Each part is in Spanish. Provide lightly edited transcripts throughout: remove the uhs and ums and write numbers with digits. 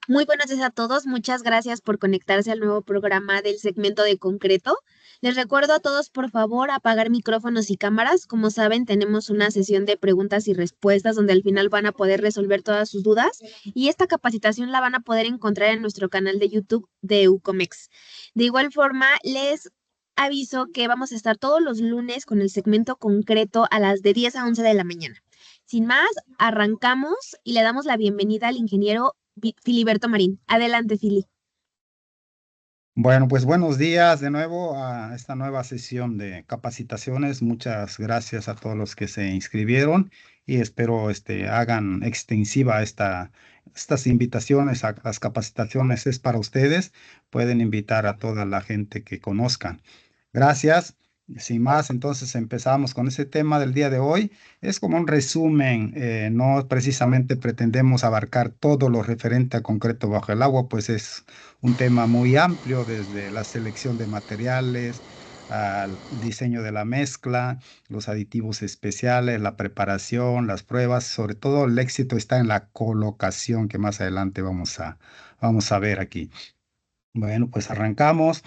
Muy buenos días a todos. Muchas gracias por conectarse al nuevo programa del segmento de concreto. Les recuerdo a todos, por favor, apagar micrófonos y cámaras. Como saben, tenemos una sesión de preguntas y respuestas donde al final van a poder resolver todas sus dudas y esta capacitación la van a poder encontrar en nuestro canal de YouTube de Ucomex. De igual forma, les aviso que vamos a estar todos los lunes con el segmento concreto a las de 10 a 11 de la mañana. Sin más, arrancamos y le damos la bienvenida al ingeniero Filiberto Marín. Adelante, Fili. Bueno, pues buenos días de nuevo a esta nueva sesión de capacitaciones. Muchas gracias a todos los que se inscribieron y espero hagan extensiva estas invitaciones a las capacitaciones. Es para ustedes. Pueden invitar a toda la gente que conozcan. Gracias. Sin más, entonces empezamos con ese tema del día de hoy. Es como un resumen, no precisamente pretendemos abarcar todo lo referente a concreto bajo el agua, pues es un tema muy amplio, desde la selección de materiales al diseño de la mezcla, los aditivos especiales, la preparación, las pruebas. Sobre todo el éxito está en la colocación, que más adelante vamos a ver aquí. Bueno, pues arrancamos.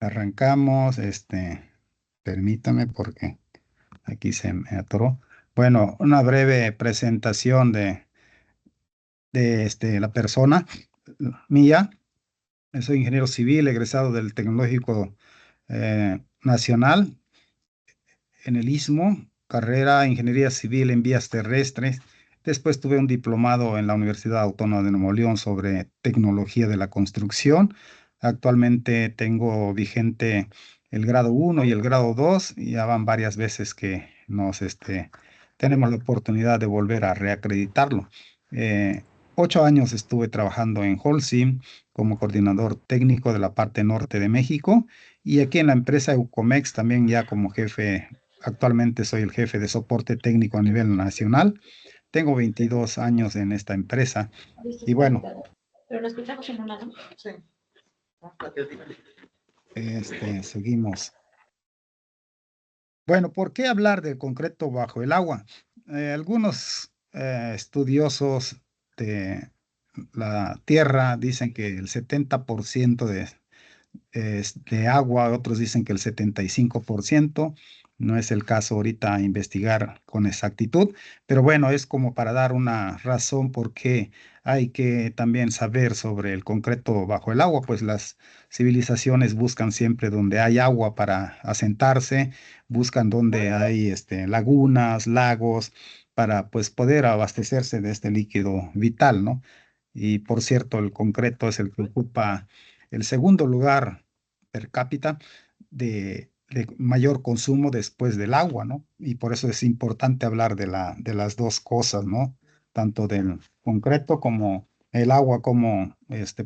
Arrancamos, permítame porque aquí se me atoró. Bueno, una breve presentación de la persona mía. Soy ingeniero civil, egresado del Tecnológico Nacional en el Istmo, carrera Ingeniería Civil en Vías Terrestres. Después tuve un diplomado en la Universidad Autónoma de Nuevo León sobre tecnología de la construcción. Actualmente tengo vigente el grado 1 y el grado 2, y ya van varias veces que tenemos la oportunidad de volver a reacreditarlo. 8 años estuve trabajando en Holcim como coordinador técnico de la parte norte de México, y aquí en la empresa Eucomex también ya como jefe. Actualmente soy el jefe de soporte técnico a nivel nacional. Tengo 22 años en esta empresa y bueno, Pero lo escuchamos en una, ¿no? seguimos. Bueno, ¿por qué hablar del concreto bajo el agua? Algunos estudiosos de la Tierra dicen que el 70% de agua, otros dicen que el 75%. No es el caso ahorita investigar con exactitud, pero bueno, es como para dar una razón por qué hay que también saber sobre el concreto bajo el agua, pues las civilizaciones buscan siempre donde hay agua para asentarse, buscan donde hay lagunas, lagos, para pues poder abastecerse de este líquido vital, ¿no? Y por cierto, el concreto es el que ocupa el segundo lugar per cápita de mayor consumo después del agua, ¿no? Y por eso es importante hablar de las dos cosas, ¿no? Tanto del concreto como el agua, como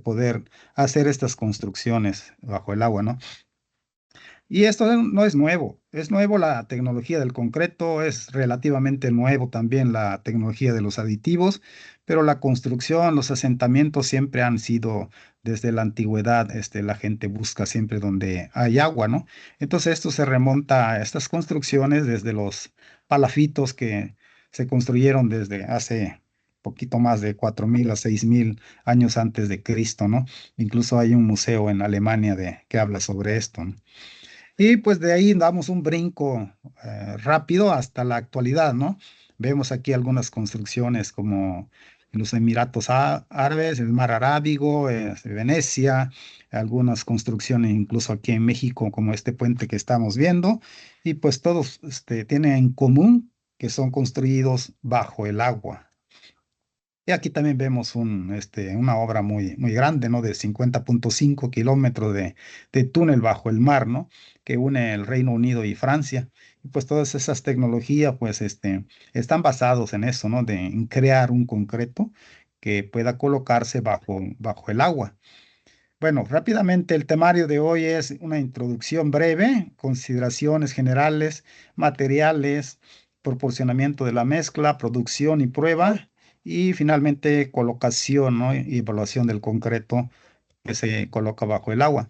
poder hacer estas construcciones bajo el agua, ¿no? Y esto no es nuevo, es nuevo la tecnología del concreto, es relativamente nuevo también la tecnología de los aditivos, pero la construcción, los asentamientos siempre han sido desde la antigüedad. La gente busca siempre donde hay agua, ¿no? Entonces esto se remonta a estas construcciones desde los palafitos que se construyeron desde hace poquito más de 4.000 a 6.000 años antes de Cristo, ¿no? Incluso hay un museo en Alemania que habla sobre esto, ¿no? Y pues de ahí damos un brinco rápido hasta la actualidad, ¿no? Vemos aquí algunas construcciones como en los Emiratos Árabes, el Mar Arábigo, Venecia, algunas construcciones incluso aquí en México, como este puente que estamos viendo, y pues todos tienen en común que son construidos bajo el agua. Y aquí también vemos una obra muy grande, ¿no? De 50,5 kilómetros de túnel bajo el mar, ¿no? Que une el Reino Unido y Francia. Y pues todas esas tecnologías, pues, están basados en eso, ¿no? En crear un concreto que pueda colocarse bajo el agua. Bueno, rápidamente el temario de hoy es una introducción breve, consideraciones generales, materiales, proporcionamiento de la mezcla, producción y prueba, y finalmente colocación, ¿no? Y evaluación del concreto que se coloca bajo el agua.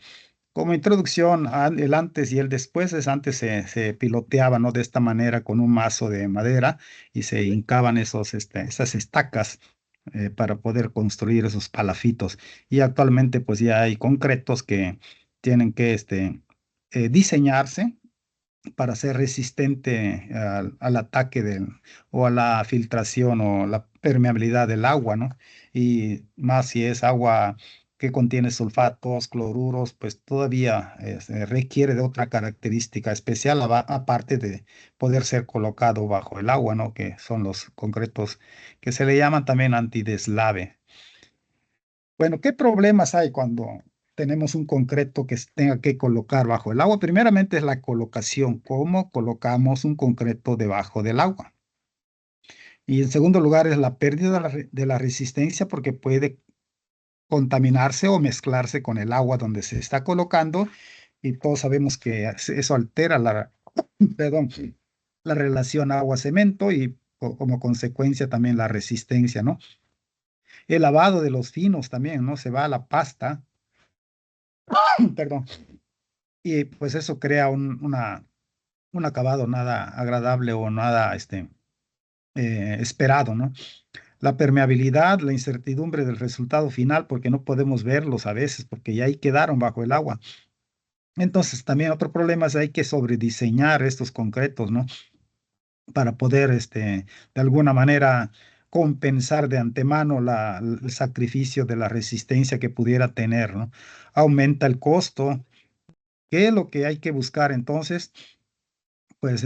Como introducción, el antes y el después es antes se piloteaba, ¿no? De esta manera con un mazo de madera y se hincaban esas estacas para poder construir esos palafitos. Y actualmente pues ya hay concretos que tienen que diseñarse para ser resistente al ataque o a la filtración o la permeabilidad del agua, ¿no? Y más si es agua que contiene sulfatos, cloruros, pues todavía requiere de otra característica especial, aparte de poder ser colocado bajo el agua, ¿no? Que son los concretos que se le llaman también antideslave. Bueno, ¿qué problemas hay cuando tenemos un concreto que se tenga que colocar bajo el agua? Primeramente es la colocación, cómo colocamos un concreto debajo del agua. Y en segundo lugar es la pérdida de la resistencia porque puede contaminarse o mezclarse con el agua donde se está colocando y todos sabemos que eso altera perdón, la relación agua-cemento y como consecuencia también la resistencia, ¿no? El lavado de los finos también, ¿no? Se va a la pasta, perdón. Y pues eso crea un acabado nada agradable o nada esperado, ¿no? La permeabilidad, la incertidumbre del resultado final, porque no podemos verlos a veces, porque ya ahí quedaron bajo el agua. Entonces, también otro problema es hay que sobrediseñar estos concretos, ¿no? Para poder, de alguna manera, compensar de antemano el sacrificio de la resistencia que pudiera tener, ¿no? Aumenta el costo. ¿Qué es lo que hay que buscar entonces? Pues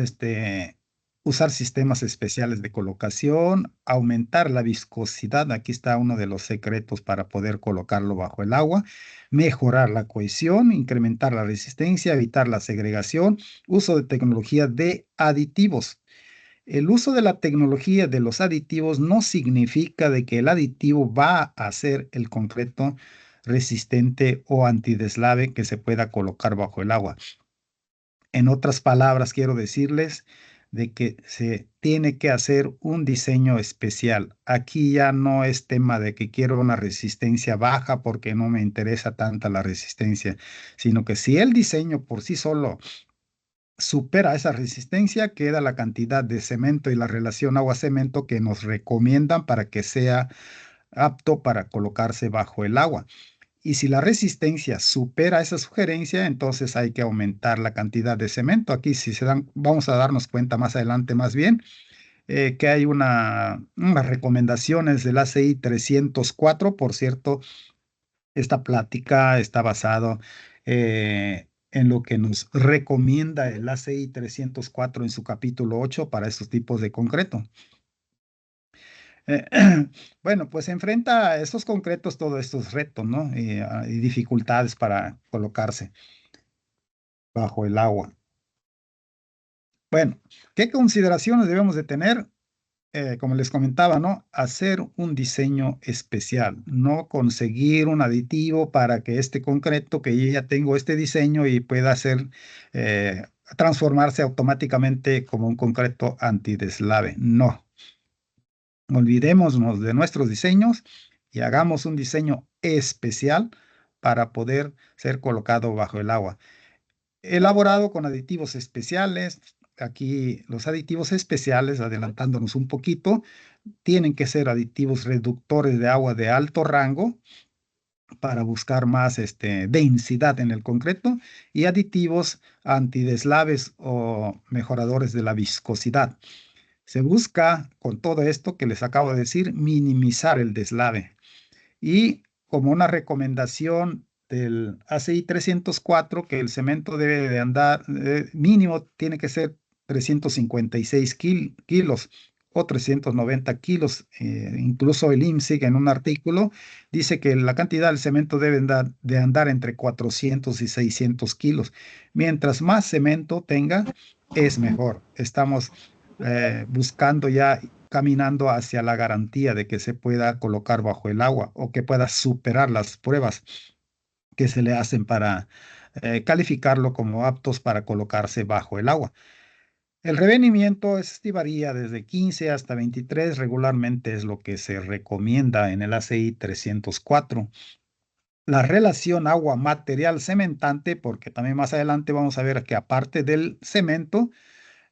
usar sistemas especiales de colocación, aumentar la viscosidad, aquí está uno de los secretos para poder colocarlo bajo el agua, mejorar la cohesión, incrementar la resistencia, evitar la segregación, uso de tecnología de aditivos. El uso de la tecnología de los aditivos no significa de que el aditivo va a hacer el concreto resistente o antideslave que se pueda colocar bajo el agua. En otras palabras, quiero decirles de que se tiene que hacer un diseño especial. Aquí ya no es tema de que quiero una resistencia baja porque no me interesa tanta la resistencia, sino que si el diseño por sí solo supera esa resistencia, queda la cantidad de cemento y la relación agua-cemento que nos recomiendan para que sea apto para colocarse bajo el agua. Y si la resistencia supera esa sugerencia, entonces hay que aumentar la cantidad de cemento. Aquí, si se dan, vamos a darnos cuenta más adelante, más bien, que hay unas recomendaciones del ACI 304. Por cierto, esta plática está basada en lo que nos recomienda el ACI 304 en su capítulo 8 para estos tipos de concreto. Eh, bueno, pues enfrenta a estos concretos todos estos retos, ¿no? Y dificultades para colocarse bajo el agua. Bueno, ¿qué consideraciones debemos de tener? Como les comentaba, ¿no? Hacer un diseño especial, no conseguir un aditivo para que este concreto, que yo ya tengo este diseño y pueda eh, transformarse automáticamente como un concreto antideslave. No. Olvidémonos de nuestros diseños y hagamos un diseño especial para poder ser colocado bajo el agua. Elaborado con aditivos especiales. Aquí los aditivos especiales, adelantándonos un poquito, tienen que ser aditivos reductores de agua de alto rango para buscar más densidad en el concreto y aditivos antideslaves o mejoradores de la viscosidad. Se busca, con todo esto que les acabo de decir, minimizar el deslave. Y como una recomendación del ACI 304, que el cemento debe de andar, mínimo tiene que ser 356 kilos o 390 kilos. Incluso el IMSIG en un artículo dice que la cantidad del cemento debe de andar entre 400 y 600 kilos. Mientras más cemento tenga, es mejor. Estamos buscando ya caminando hacia la garantía de que se pueda colocar bajo el agua o que pueda superar las pruebas que se le hacen para calificarlo como aptos para colocarse bajo el agua. El revenimiento varía desde 15 hasta 23, regularmente es lo que se recomienda en el ACI 304. la relación agua-material cementante, porque también más adelante vamos a ver que aparte del cemento,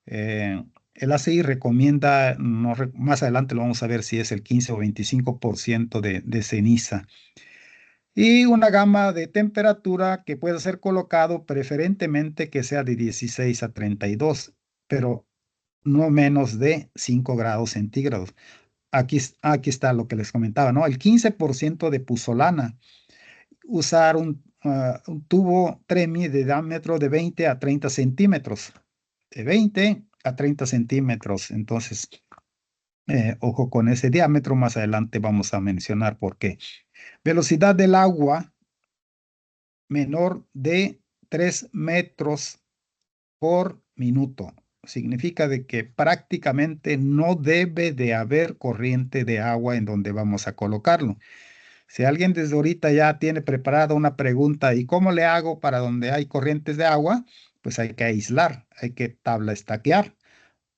el ACI recomienda, más adelante lo vamos a ver si es el 15 o 25% de ceniza. Y una gama de temperatura que pueda ser colocado preferentemente que sea de 16 a 32, pero no menos de 5 grados centígrados. Aquí está lo que les comentaba, ¿no? El 15% de puzolana, usar un tubo TREMI de diámetro de 20 a 30 centímetros, de 20 a 30 centímetros. Entonces, ojo con ese diámetro, más adelante vamos a mencionar por qué. Velocidad del agua menor de 3 metros por minuto. Significa de que prácticamente no debe de haber corriente de agua en donde vamos a colocarlo. Si alguien desde ahorita ya tiene preparada una pregunta, ¿y cómo le hago para donde hay corrientes de agua? Pues hay que aislar, hay que tabla estaquear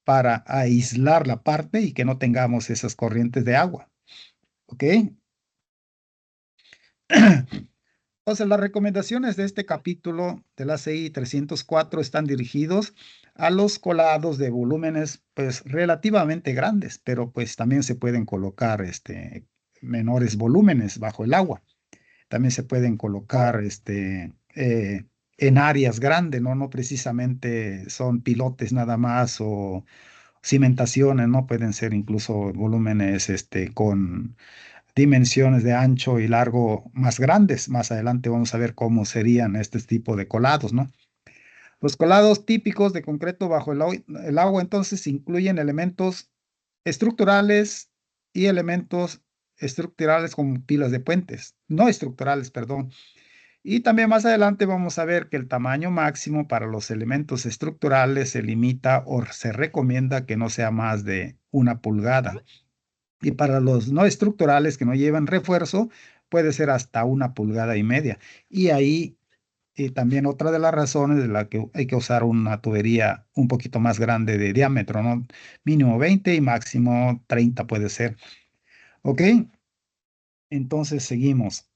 para aislar la parte y que no tengamos esas corrientes de agua. ¿Ok? Entonces, las recomendaciones de este capítulo de la CI 304 están dirigidos a los colados de volúmenes pues relativamente grandes, pero pues también se pueden colocar menores volúmenes bajo el agua. También se pueden colocar en áreas grandes, ¿no? No precisamente son pilotes nada más o cimentaciones, ¿no? Pueden ser incluso volúmenes con dimensiones de ancho y largo más grandes. Más adelante vamos a ver cómo serían este tipo de colados, ¿no? Los colados típicos de concreto bajo el agua entonces incluyen elementos estructurales y elementos estructurales como pilas de puentes, no estructurales, perdón. Y también más adelante vamos a ver que el tamaño máximo para los elementos estructurales se limita o se recomienda que no sea más de 1 pulgada. Y para los no estructurales que no llevan refuerzo, puede ser hasta 1,5 pulgadas. Y ahí también otra de las razones de la que hay que usar una tubería un poquito más grande de diámetro, ¿no? Mínimo 20 y máximo 30 puede ser. ¿Ok? Entonces seguimos.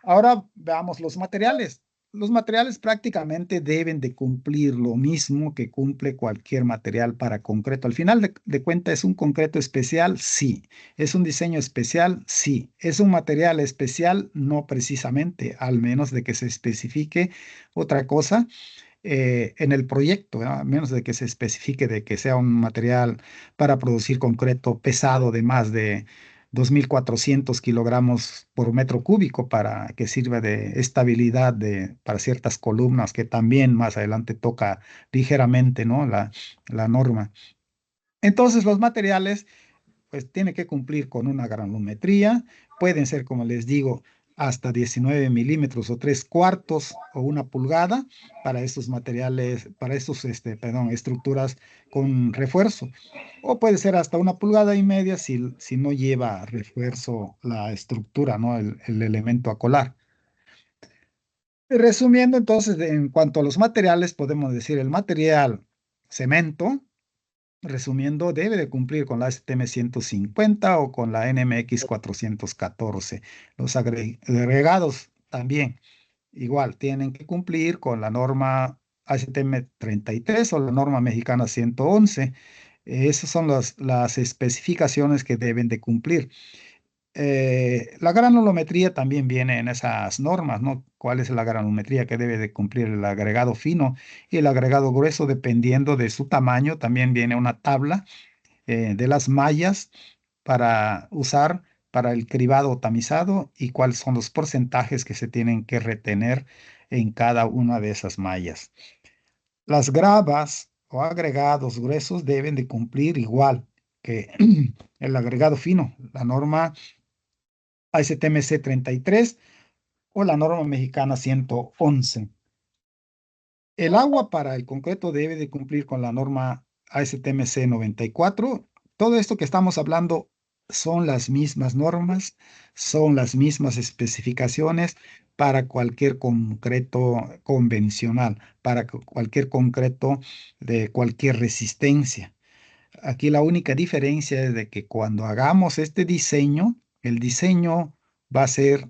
Ahora veamos los materiales. Los materiales prácticamente deben de cumplir lo mismo que cumple cualquier material para concreto. Al final de cuentas, ¿es un concreto especial? Sí. ¿Es un diseño especial? Sí. ¿Es un material especial? No precisamente, al menos de que se especifique otra cosa en el proyecto, ¿no? A menos de que se especifique de que sea un material para producir concreto pesado de más de 2.400 kilogramos por metro cúbico para que sirva de estabilidad para ciertas columnas que también más adelante toca ligeramente, ¿no? La norma. Entonces los materiales pues tiene que cumplir con una granulometría. Pueden ser, como les digo, hasta 19 milímetros o 3/4 o 1 pulgada para estos materiales, para estos, perdón, estructuras con refuerzo. O puede ser hasta 1,5 pulgadas si no lleva refuerzo la estructura, ¿no? El elemento a colar. Resumiendo, entonces, en cuanto a los materiales, podemos decir el material cemento. Resumiendo, debe de cumplir con la STM 150 o con la NMX 414. Los agregados también, igual, tienen que cumplir con la norma ASTM 33 o la norma mexicana 111. Esas son las especificaciones que deben de cumplir. La granulometría también viene en esas normas, ¿no? ¿Cuál es la granulometría que debe de cumplir el agregado fino y el agregado grueso? Dependiendo de su tamaño, también viene una tabla de las mallas para usar para el cribado tamizado y cuáles son los porcentajes que se tienen que retener en cada una de esas mallas. Las gravas o agregados gruesos deben de cumplir igual que el agregado fino, la norma ASTM-C 33 o la norma mexicana 111. El agua para el concreto debe de cumplir con la norma ASTM-C 94. Todo esto que estamos hablando son las mismas normas, son las mismas especificaciones para cualquier concreto convencional, para cualquier concreto de cualquier resistencia. Aquí la única diferencia es de que cuando hagamos este diseño, el diseño va a ser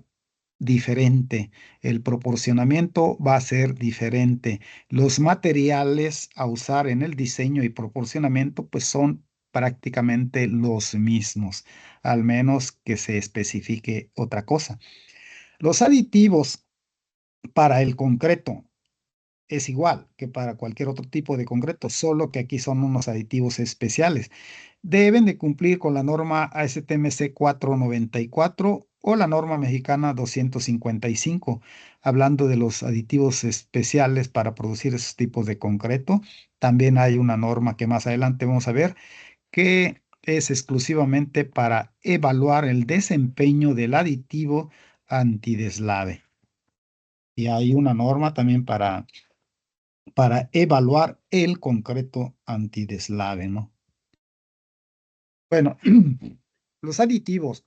diferente, el proporcionamiento va a ser diferente. Los materiales a usar en el diseño y proporcionamiento pues son prácticamente los mismos, al menos que se especifique otra cosa. Los aditivos para el concreto es igual que para cualquier otro tipo de concreto, solo que aquí son unos aditivos especiales. Deben de cumplir con la norma ASTMC 494 o la norma mexicana 255, hablando de los aditivos especiales para producir esos tipos de concreto. También hay una norma que más adelante vamos a ver que es exclusivamente para evaluar el desempeño del aditivo antideslave. Y hay una norma también para evaluar el concreto antideslave, ¿no? Bueno, los aditivos,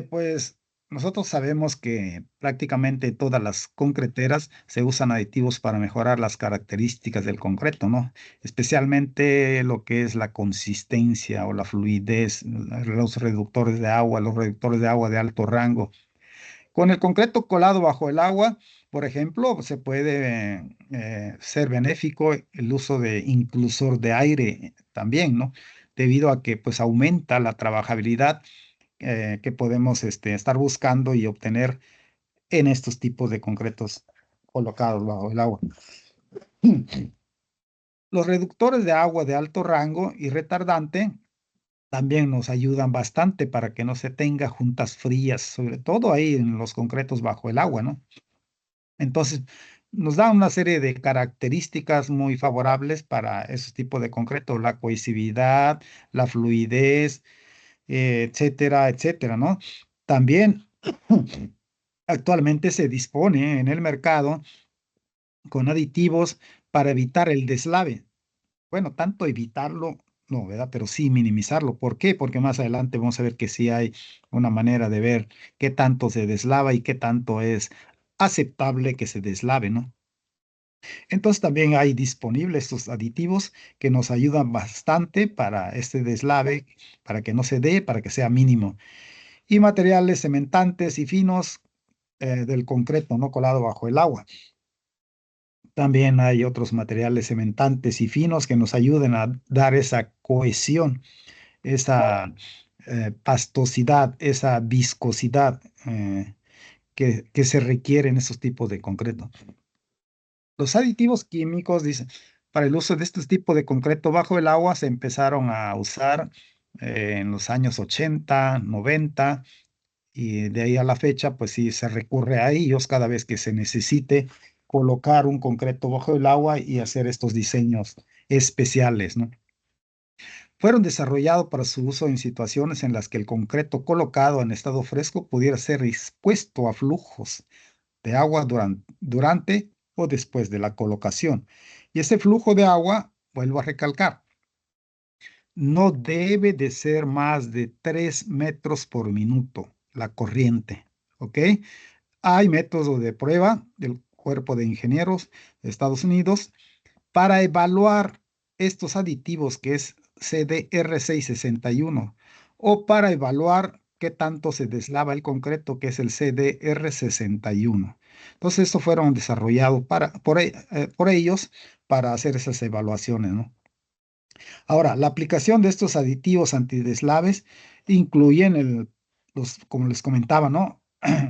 pues nosotros sabemos que prácticamente todas las concreteras se usan aditivos para mejorar las características del concreto, ¿no? Especialmente lo que es la consistencia o la fluidez, los reductores de agua de alto rango. Con el concreto colado bajo el agua, por ejemplo, se puede ser benéfico el uso de inclusor de aire también, ¿no? Debido a que pues aumenta la trabajabilidad que podemos estar buscando y obtener en estos tipos de concretos colocados bajo el agua. Los reductores de agua de alto rango y retardante también nos ayudan bastante para que no se tenga juntas frías, sobre todo ahí en los concretos bajo el agua, ¿no? Entonces, nos da una serie de características muy favorables para esos tipos de concreto, la cohesividad, la fluidez, etcétera, etcétera, ¿no? También actualmente se dispone en el mercado con aditivos para evitar el deslave. Bueno, tanto evitarlo, no, ¿verdad? Pero sí minimizarlo. ¿Por qué? Porque más adelante vamos a ver que sí hay una manera de ver qué tanto se deslava y qué tanto es aceptable que se deslave, ¿no? Entonces también hay disponibles estos aditivos que nos ayudan bastante para este deslave, para que no se dé, para que sea mínimo. Y materiales cementantes y finos del concreto no colado bajo el agua. También hay otros materiales cementantes y finos que nos ayuden a dar esa cohesión, esa pastosidad, esa viscosidad que se requiere en esos tipos de concreto. Los aditivos químicos, dice, para el uso de este tipo de concreto bajo el agua se empezaron a usar en los años 80, 90 y de ahí a la fecha, pues sí, se recurre a ellos cada vez que se necesite colocar un concreto bajo el agua y hacer estos diseños especiales, ¿no? Fueron desarrollados para su uso en situaciones en las que el concreto colocado en estado fresco pudiera ser expuesto a flujos de agua durante o después de la colocación. Y ese flujo de agua, vuelvo a recalcar, no debe de ser más de 3 metros por minuto la corriente, ¿ok? Hay métodos de prueba del Cuerpo de Ingenieros de Estados Unidos para evaluar estos aditivos que es CDR661 o para evaluar qué tanto se deslava el concreto que es el CDR61. Entonces, estos fueron desarrollados por ellos para hacer esas evaluaciones, ¿no? Ahora, la aplicación de estos aditivos antideslaves incluyen como les comentaba, ¿no?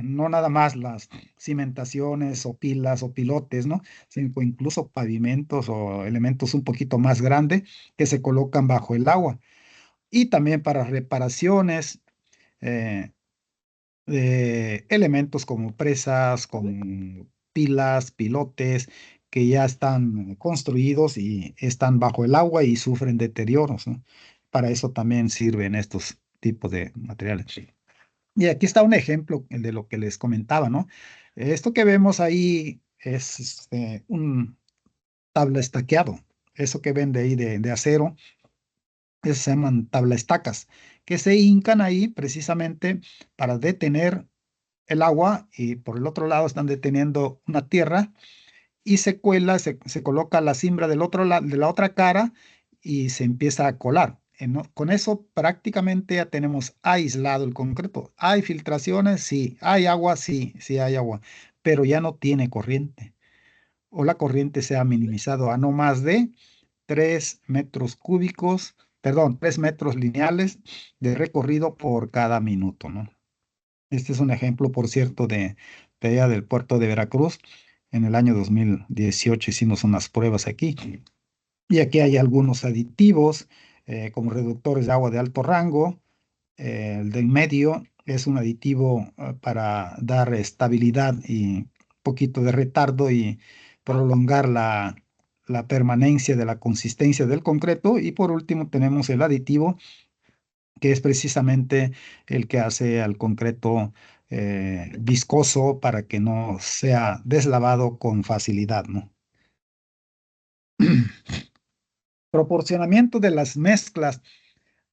No nada más las cimentaciones o pilas o pilotes, ¿no? Sino incluso pavimentos o elementos un poquito más grandes que se colocan bajo el agua. Y también para reparaciones eh, de elementos como presas, como pilas, pilotes, que ya están construidos y están bajo el agua y sufren deterioros, ¿no? Para eso también sirven estos tipos de materiales. Sí. Y aquí está un ejemplo de lo que les comentaba, ¿no? Esto que vemos ahí es un tabla estaqueado. Eso que ven de ahí de acero, eso se llaman tabla estacas, que se hincan ahí precisamente para detener el agua y por el otro lado están deteniendo una tierra y se coloca la cimbra del otro lado, de la otra cara y se empieza a colar. Con eso prácticamente ya tenemos aislado el concreto. ¿Hay filtraciones? Sí. ¿Hay agua? Sí, sí hay agua, pero ya no tiene corriente o la corriente se ha minimizado a no más de 3 metros cúbicos, perdón, 3 metros lineales de recorrido por cada minuto, ¿no? Este es un ejemplo, por cierto, de allá del puerto de Veracruz. En el año 2018 hicimos unas pruebas aquí y aquí hay algunos aditivos como reductores de agua de alto rango. El del medio es un aditivo para dar estabilidad y un poquito de retardo y prolongar la permanencia de la consistencia del concreto. Y por último tenemos el aditivo que es precisamente el que hace al concreto viscoso para que no sea deslavado con facilidad, ¿no? Proporcionamiento de las mezclas.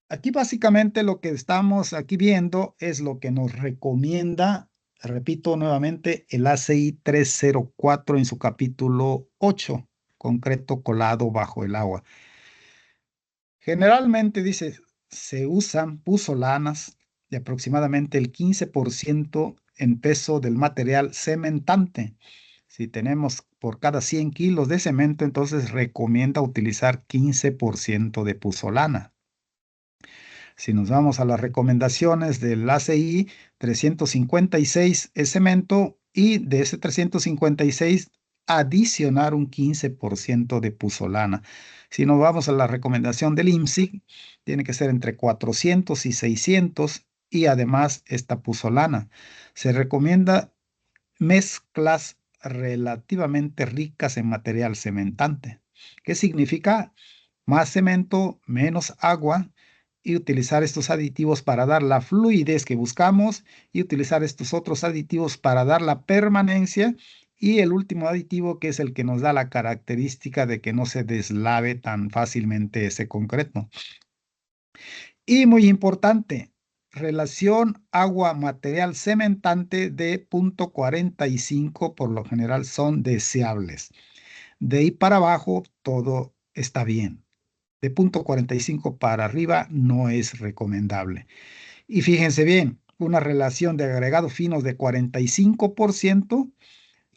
Aquí básicamente lo que estamos aquí viendo es lo que nos recomienda, repito nuevamente, el ACI 304 en su capítulo 8, concreto colado bajo el agua. Generalmente dice, se usan puzolanas de aproximadamente el 15% en peso del material cementante. Si tenemos por cada 100 kilos de cemento, entonces recomienda utilizar 15% de puzolana. Si nos vamos a las recomendaciones del ACI, 356 es cemento y de ese 356 adicionar un 15% de puzolana. Si nos vamos a la recomendación del IMSI, tiene que ser entre 400 y 600 y además esta puzolana. Se recomienda mezclas relativamente ricas en material cementante. ¿Qué significa? Más cemento, menos agua y utilizar estos aditivos para dar la fluidez que buscamos y utilizar estos otros aditivos para dar la permanencia y el último aditivo que es el que nos da la característica de que no se deslave tan fácilmente ese concreto. Y muy importante, relación agua-material cementante de 0,45 por lo general son deseables. De ahí para abajo todo está bien. De 0,45 para arriba no es recomendable. Y fíjense bien, una relación de agregado fino de 45%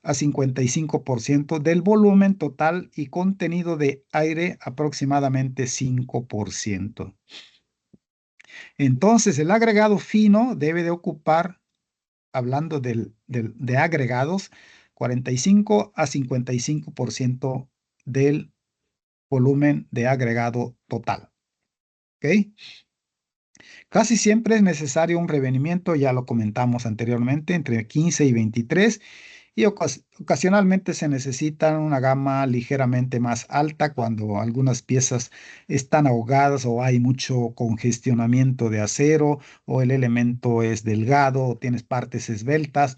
a 55% del volumen total y contenido de aire aproximadamente 5%. Entonces, el agregado fino debe de ocupar, hablando de agregados, 45 a 55% del volumen de agregado total. ¿Ok? Casi siempre es necesario un revenimiento, ya lo comentamos anteriormente, entre 15 y 23 y ocasionalmente se necesita una gama ligeramente más alta cuando algunas piezas están ahogadas o hay mucho congestionamiento de acero o el elemento es delgado o tienes partes esbeltas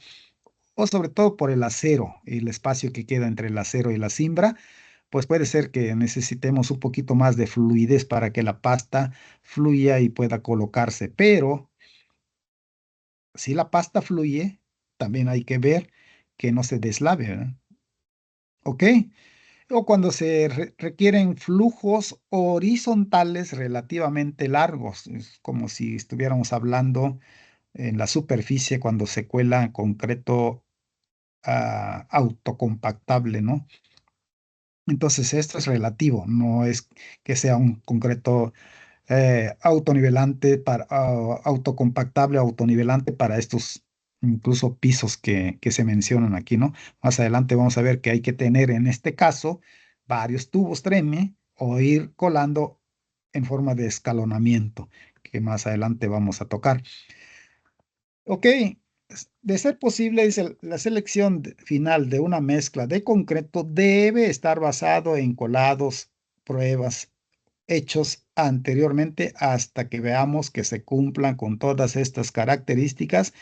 o sobre todo por el acero y el espacio que queda entre el acero y la cimbra, pues puede ser que necesitemos un poquito más de fluidez para que la pasta fluya y pueda colocarse. Pero si la pasta fluye, también hay que ver que no se deslave, ¿verdad? ¿Ok? O cuando se requieren flujos horizontales relativamente largos, es como si estuviéramos hablando en la superficie cuando se cuela concreto autocompactable, ¿no? Entonces esto es relativo, no es que sea un concreto autonivelante para autocompactable, autonivelante para estos incluso pisos que se mencionan aquí, ¿no? Más adelante vamos a ver que hay que tener en este caso varios tubos treme o ir colando en forma de escalonamiento, que más adelante vamos a tocar. Ok, de ser posible, dice, la selección final de una mezcla de concreto debe estar basado en colados, pruebas hechos anteriormente hasta que veamos que se cumplan con todas estas características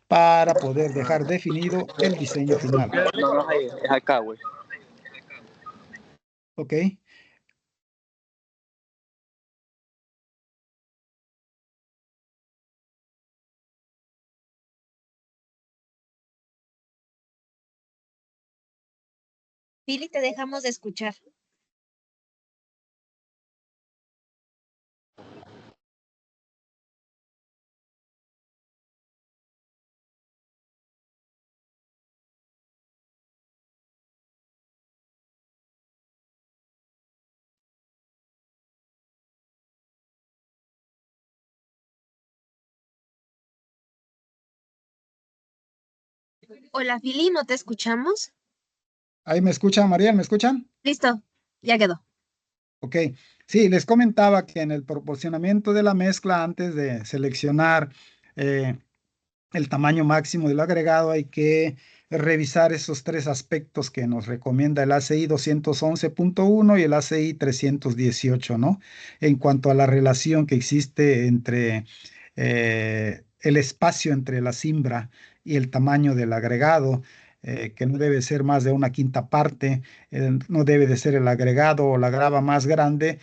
para poder dejar definido el diseño final. No, no es ahí, es acá, güey. ¿Ok? Pili, te dejamos de escuchar. Hola, Fili, ¿no te escuchamos? Ahí me escuchan, Mariel, ¿me escuchan? Listo, ya quedó. Ok, sí, les comentaba que en el proporcionamiento de la mezcla, antes de seleccionar eh, el tamaño máximo del agregado, hay que revisar esos tres aspectos que nos recomienda el ACI 211.1 y el ACI 318, ¿no? En cuanto a la relación que existe entre el espacio entre la cimbra y el tamaño del agregado, que no debe ser más de una quinta parte, no debe de ser el agregado o la grava más grande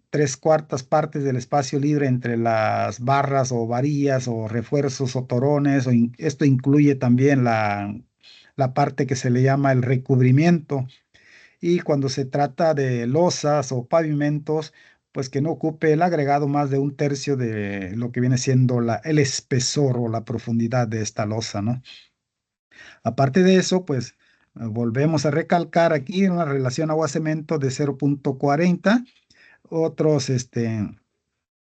tres cuartas partes del espacio libre entre las barras o varillas o refuerzos o torones. Esto incluye también la parte que se le llama el recubrimiento. Y cuando se trata de losas o pavimentos, pues que no ocupe el agregado más de un tercio de lo que viene siendo el espesor o la profundidad de esta losa, ¿no? Aparte de eso, pues volvemos a recalcar aquí una relación agua-cemento de 0.40. Otros,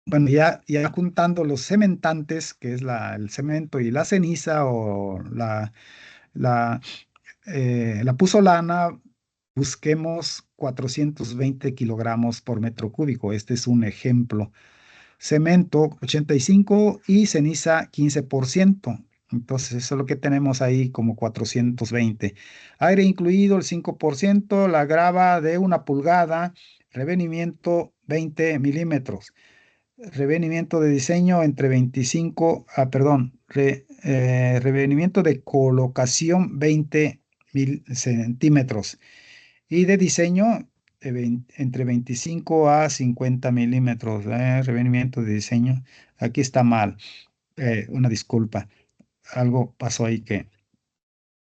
bueno, ya juntando los cementantes, que es el cemento y la ceniza o la, la puzolana, busquemos 420 kilogramos por metro cúbico. Este es un ejemplo. Cemento 85 y ceniza 15%. Entonces, eso es lo que tenemos ahí como 420. Aire incluido el 5%, la grava de 1 pulgada, revenimiento 20 milímetros. Revenimiento de diseño entre 25, perdón, revenimiento de colocación 20 centímetros y de diseño entre 25 a 50 milímetros. Revenimiento de diseño, aquí está mal, una disculpa, algo pasó ahí que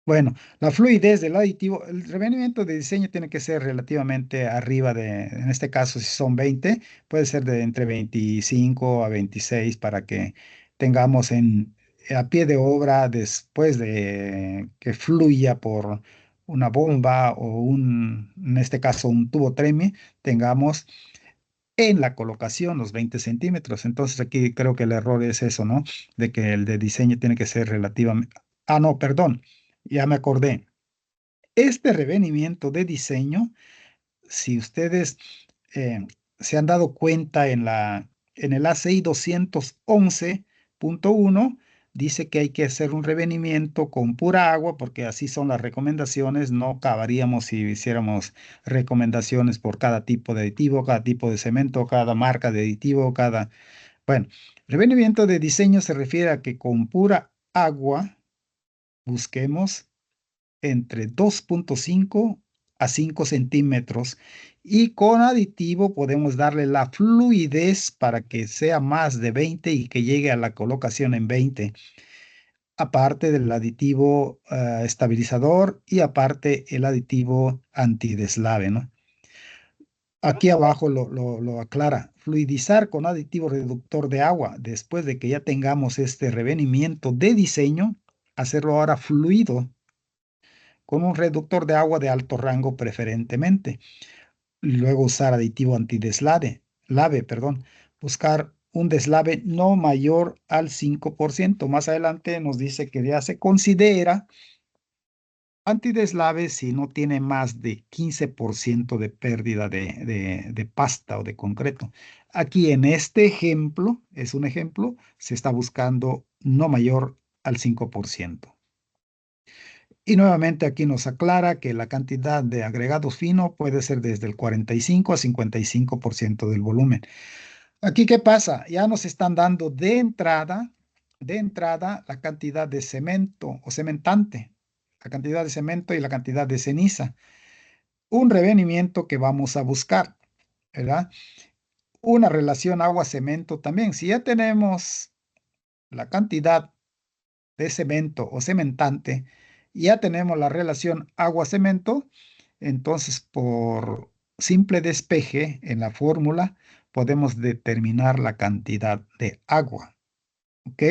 bueno, la fluidez del aditivo, el revenimiento de diseño tiene que ser relativamente arriba en este caso, si son 20, puede ser de entre 25 a 26 para que tengamos a pie de obra después de que fluya por una bomba o en este caso, un tubo treme, tengamos en la colocación los 20 centímetros. Entonces aquí creo que el error es eso, ¿no? De que el de diseño tiene que ser relativamente... Ah, no, perdón, ya me acordé. Este revenimiento de diseño, si ustedes eh, se han dado cuenta en el ACI 211.1, dice que hay que hacer un revenimiento con pura agua, porque así son las recomendaciones. No acabaríamos si hiciéramos recomendaciones por cada tipo de aditivo, cada tipo de cemento, cada marca de aditivo, cada... Bueno, revenimiento de diseño se refiere a que con pura agua busquemos entre 2.5 a 5 centímetros y con aditivo podemos darle la fluidez para que sea más de 20 y que llegue a la colocación en 20, aparte del aditivo estabilizador y aparte el aditivo antideslave, ¿no? Aquí abajo lo aclara. Fluidizar con aditivo reductor de agua. Después de que ya tengamos este revenimiento de diseño, hacerlo ahora fluido con un reductor de agua de alto rango preferentemente. Y luego usar aditivo perdón. Buscar un deslave no mayor al 5%. Más adelante nos dice que ya se considera antideslave si no tiene más de 15% de pérdida de pasta o de concreto. Aquí en este ejemplo, es un ejemplo, se está buscando no mayor al 5%. Y nuevamente aquí nos aclara que la cantidad de agregado fino puede ser desde el 45 a 55% del volumen. Aquí, ¿qué pasa? Ya nos están dando de entrada la cantidad de cemento o cementante, la cantidad de cemento y la cantidad de ceniza. Un revenimiento que vamos a buscar, ¿verdad? Una relación agua-cemento también. Si ya tenemos la cantidad de cemento o cementante, ya tenemos la relación agua-cemento, entonces por simple despeje en la fórmula podemos determinar la cantidad de agua, ¿ok?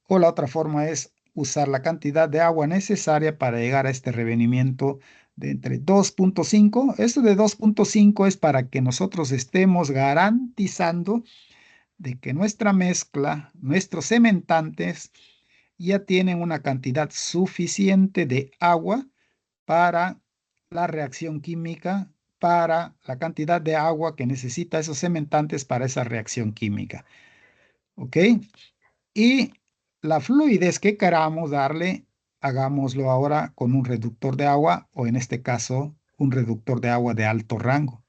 O la otra forma es usar la cantidad de agua necesaria para llegar a este revenimiento de entre 2.5. Esto de 2.5 es para que nosotros estemos garantizando de que nuestra mezcla, nuestros cementantes, ya tienen una cantidad suficiente de agua para la reacción química, para la cantidad de agua que necesita esos cementantes para esa reacción química. ¿Ok? Y la fluidez que queramos darle, hagámoslo ahora con un reductor de agua o en este caso un reductor de agua de alto rango.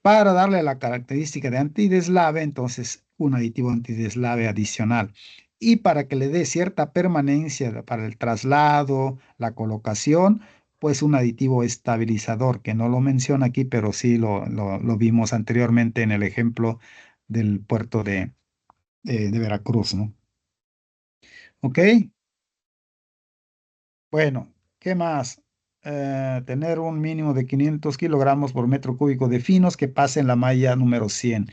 Para darle la característica de antideslave, entonces un aditivo antideslave adicional. Y para que le dé cierta permanencia para el traslado, la colocación, pues un aditivo estabilizador, que no lo menciona aquí, pero sí lo vimos anteriormente en el ejemplo del puerto de Veracruz, ¿no? ¿Ok? Bueno, ¿qué más? Tener un mínimo de 500 kilogramos por metro cúbico de finos que pasen la malla número 100.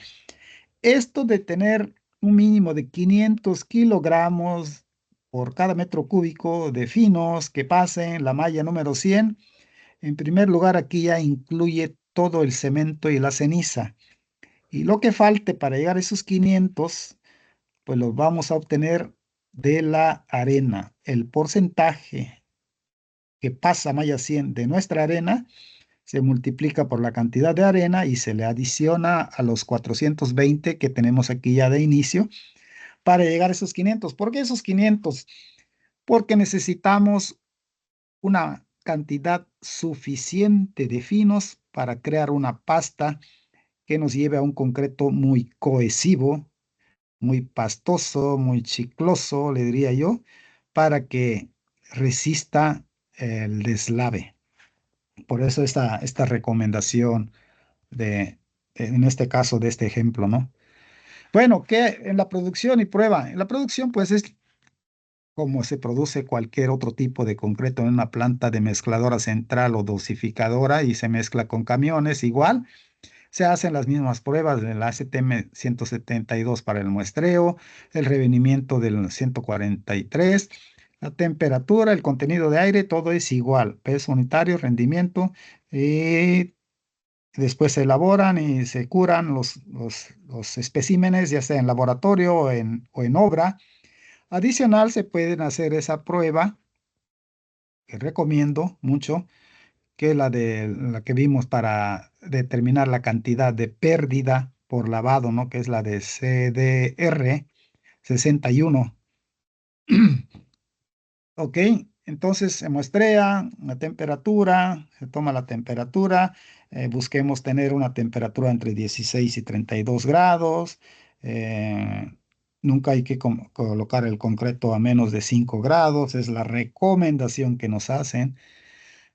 Esto de tener un mínimo de 500 kilogramos por cada metro cúbico de finos que pasen la malla número 100, en primer lugar aquí ya incluye todo el cemento y la ceniza. Y lo que falte para llegar a esos 500, pues los vamos a obtener de la arena. El porcentaje que pasa malla 100 de nuestra arena se multiplica por la cantidad de arena y se le adiciona a los 420 que tenemos aquí ya de inicio para llegar a esos 500. ¿Por qué esos 500? Porque necesitamos una cantidad suficiente de finos para crear una pasta que nos lleve a un concreto muy cohesivo, muy pastoso, muy chicloso, le diría yo, para que resista el deslave. Por eso esta recomendación en este caso, de este ejemplo, ¿no? Bueno, ¿qué en la producción y prueba? En la producción, pues es como se produce cualquier otro tipo de concreto en una planta de mezcladora central o dosificadora y se mezcla con camiones, igual. Se hacen las mismas pruebas del ASTM 172 para el muestreo, el revenimiento del 143, la temperatura, el contenido de aire, todo es igual, peso unitario, rendimiento, y después se elaboran y se curan los especímenes, ya sea en laboratorio o en obra. Adicional, se pueden hacer esa prueba, que recomiendo mucho, que es la que vimos para determinar la cantidad de pérdida por lavado, ¿no? Que es la de CDR 61. Ok, entonces se muestrea la temperatura, se toma la temperatura, busquemos tener una temperatura entre 16 y 32 grados. eh, Nunca hay que colocar el concreto a menos de 5 grados, es la recomendación que nos hacen.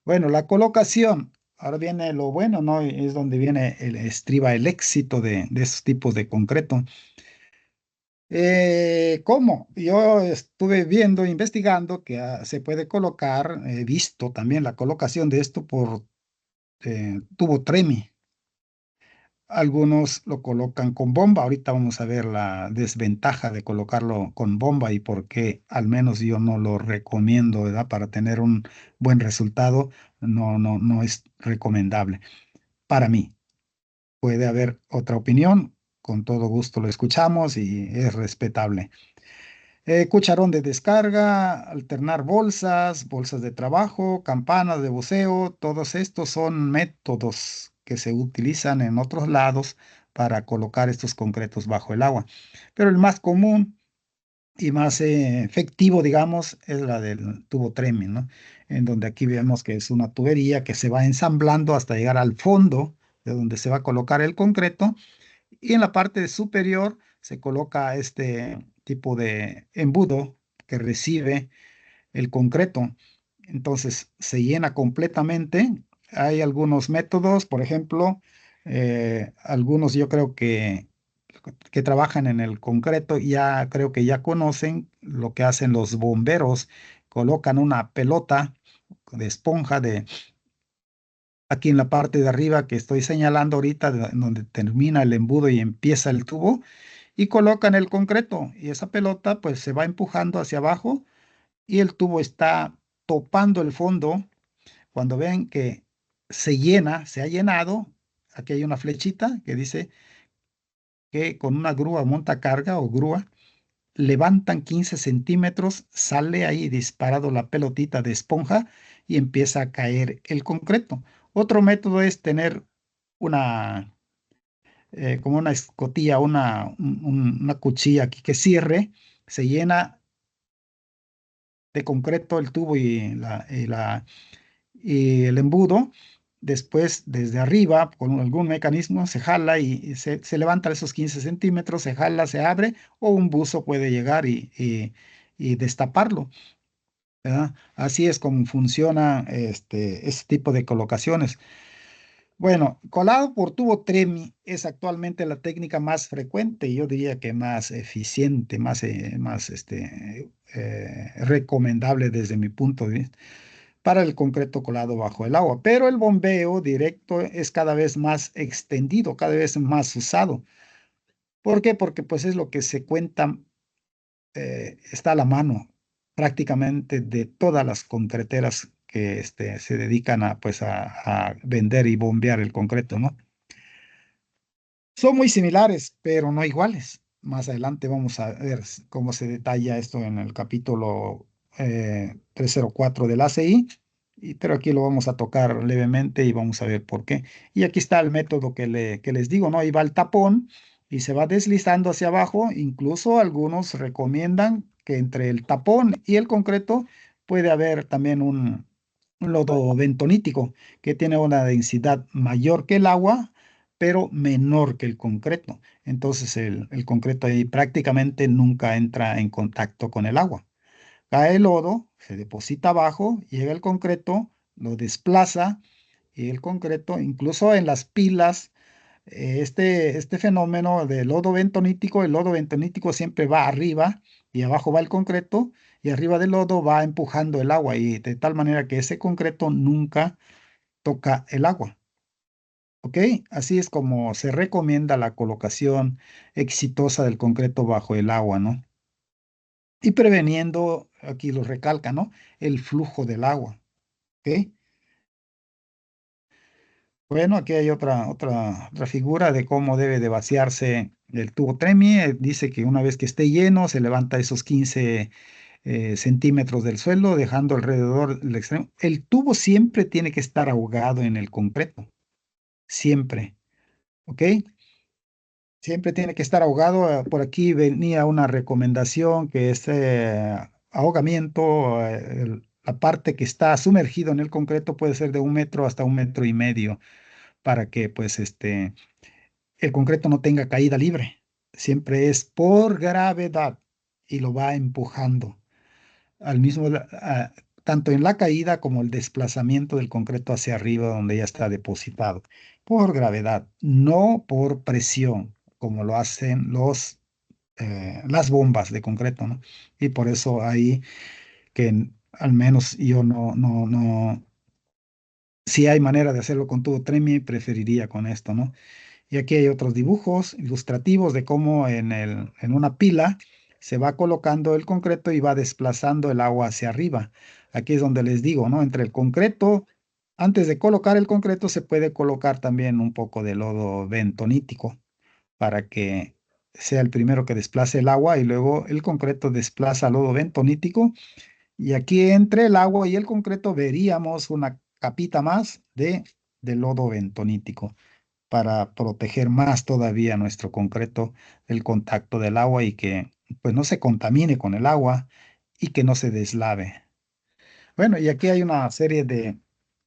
Bueno, la colocación, ahora viene lo bueno, ¿no? Es donde viene estriba el éxito de estos tipos de concreto. ¿Cómo? Yo estuve viendo, investigando que se puede colocar, he visto también la colocación de esto por tubo Tremi. Algunos lo colocan con bomba. Ahorita vamos a ver la desventaja de colocarlo con bomba y por qué al menos yo no lo recomiendo, ¿verdad? Para tener un buen resultado, no es recomendable para mí. Puede haber otra opinión, con todo gusto lo escuchamos y es respetable. Cucharón de descarga, alternar bolsas, bolsas de trabajo, campanas de buceo, todos estos son métodos que se utilizan en otros lados para colocar estos concretos bajo el agua. Pero el más común y más efectivo, digamos, es la del tubo Treme, ¿no? En donde aquí vemos que es una tubería que se va ensamblando hasta llegar al fondo de donde se va a colocar el concreto y en la parte superior se coloca este tipo de embudo que recibe el concreto. Entonces se llena completamente. Hay algunos métodos, por ejemplo, algunos yo creo que trabajan en el concreto, ya creo que ya conocen lo que hacen los bomberos. Colocan una pelota de esponja aquí en la parte de arriba que estoy señalando ahorita, donde termina el embudo y empieza el tubo, y colocan el concreto y esa pelota pues se va empujando hacia abajo y el tubo está topando el fondo. Cuando ven que se llena, se ha llenado, aquí hay una flechita que dice que con una grúa monta carga o grúa levantan 15 centímetros, sale ahí disparado la pelotita de esponja y empieza a caer el concreto. Otro método es tener una, como una escotilla, una cuchilla aquí que cierre, se llena de concreto el tubo y el embudo. Después, desde arriba, con algún mecanismo, se jala y se levanta esos 15 centímetros, se jala, se abre, o un buzo puede llegar y destaparlo, ¿verdad? Así es como funciona este tipo de colocaciones. Bueno, colado por tubo TREMI es actualmente la técnica más frecuente y yo diría que más eficiente, más recomendable desde mi punto de vista para el concreto colado bajo el agua. Pero el bombeo directo es cada vez más extendido, cada vez más usado. ¿Por qué? Porque pues es lo que se cuenta, está a la mano prácticamente de todas las concreteras que se dedican a, pues, a vender y bombear el concreto, ¿no? Son muy similares, pero no iguales. Más adelante vamos a ver cómo se detalla esto en el capítulo 304 del ACI, pero aquí lo vamos a tocar levemente y vamos a ver por qué. Y aquí está el método que les digo, ¿no? Ahí va el tapón y se va deslizando hacia abajo. Incluso algunos recomiendan que entre el tapón y el concreto puede haber también un lodo bentonítico que tiene una densidad mayor que el agua pero menor que el concreto. Entonces el concreto ahí prácticamente nunca entra en contacto con el agua. Cae el lodo, se deposita abajo, llega el concreto, lo desplaza y el concreto, incluso en las pilas, este fenómeno del lodo bentonítico, el lodo bentonítico siempre va arriba y abajo va el concreto y arriba del lodo va empujando el agua y de tal manera que ese concreto nunca toca el agua. ¿Ok? Así es como se recomienda la colocación exitosa del concreto bajo el agua, ¿no? Y preveniendo, aquí lo recalca, ¿no? El flujo del agua, ¿ok? Bueno, aquí hay otra figura de cómo debe de vaciarse el tubo TREMI. Dice que una vez que esté lleno, se levanta esos 15 centímetros del suelo, dejando alrededor del extremo. El tubo siempre tiene que estar ahogado en el concreto, siempre, ¿ok? Siempre tiene que estar ahogado. Por aquí venía una recomendación que este ahogamiento, la parte que está sumergido en el concreto puede ser de 1 metro hasta 1 metro y medio para que pues el concreto no tenga caída libre. Siempre es por gravedad y lo va empujando al mismo, tanto en la caída como el desplazamiento del concreto hacia arriba donde ya está depositado, por gravedad, no por presión, como lo hacen las bombas de concreto, ¿no? Y por eso ahí al menos yo no, si hay manera de hacerlo con tubo TREMI, preferiría con esto, ¿no? Y aquí hay otros dibujos ilustrativos de cómo en una pila se va colocando el concreto y va desplazando el agua hacia arriba. Aquí es donde les digo, ¿no? Entre el concreto, antes de colocar el concreto, se puede colocar también un poco de lodo bentonítico para que sea el primero que desplace el agua y luego el concreto desplaza lodo bentonítico. Y aquí entre el agua y el concreto veríamos una capita más de lodo bentonítico para proteger más todavía nuestro concreto del contacto del agua y que pues no se contamine con el agua y que no se deslave. Bueno, y aquí hay una serie de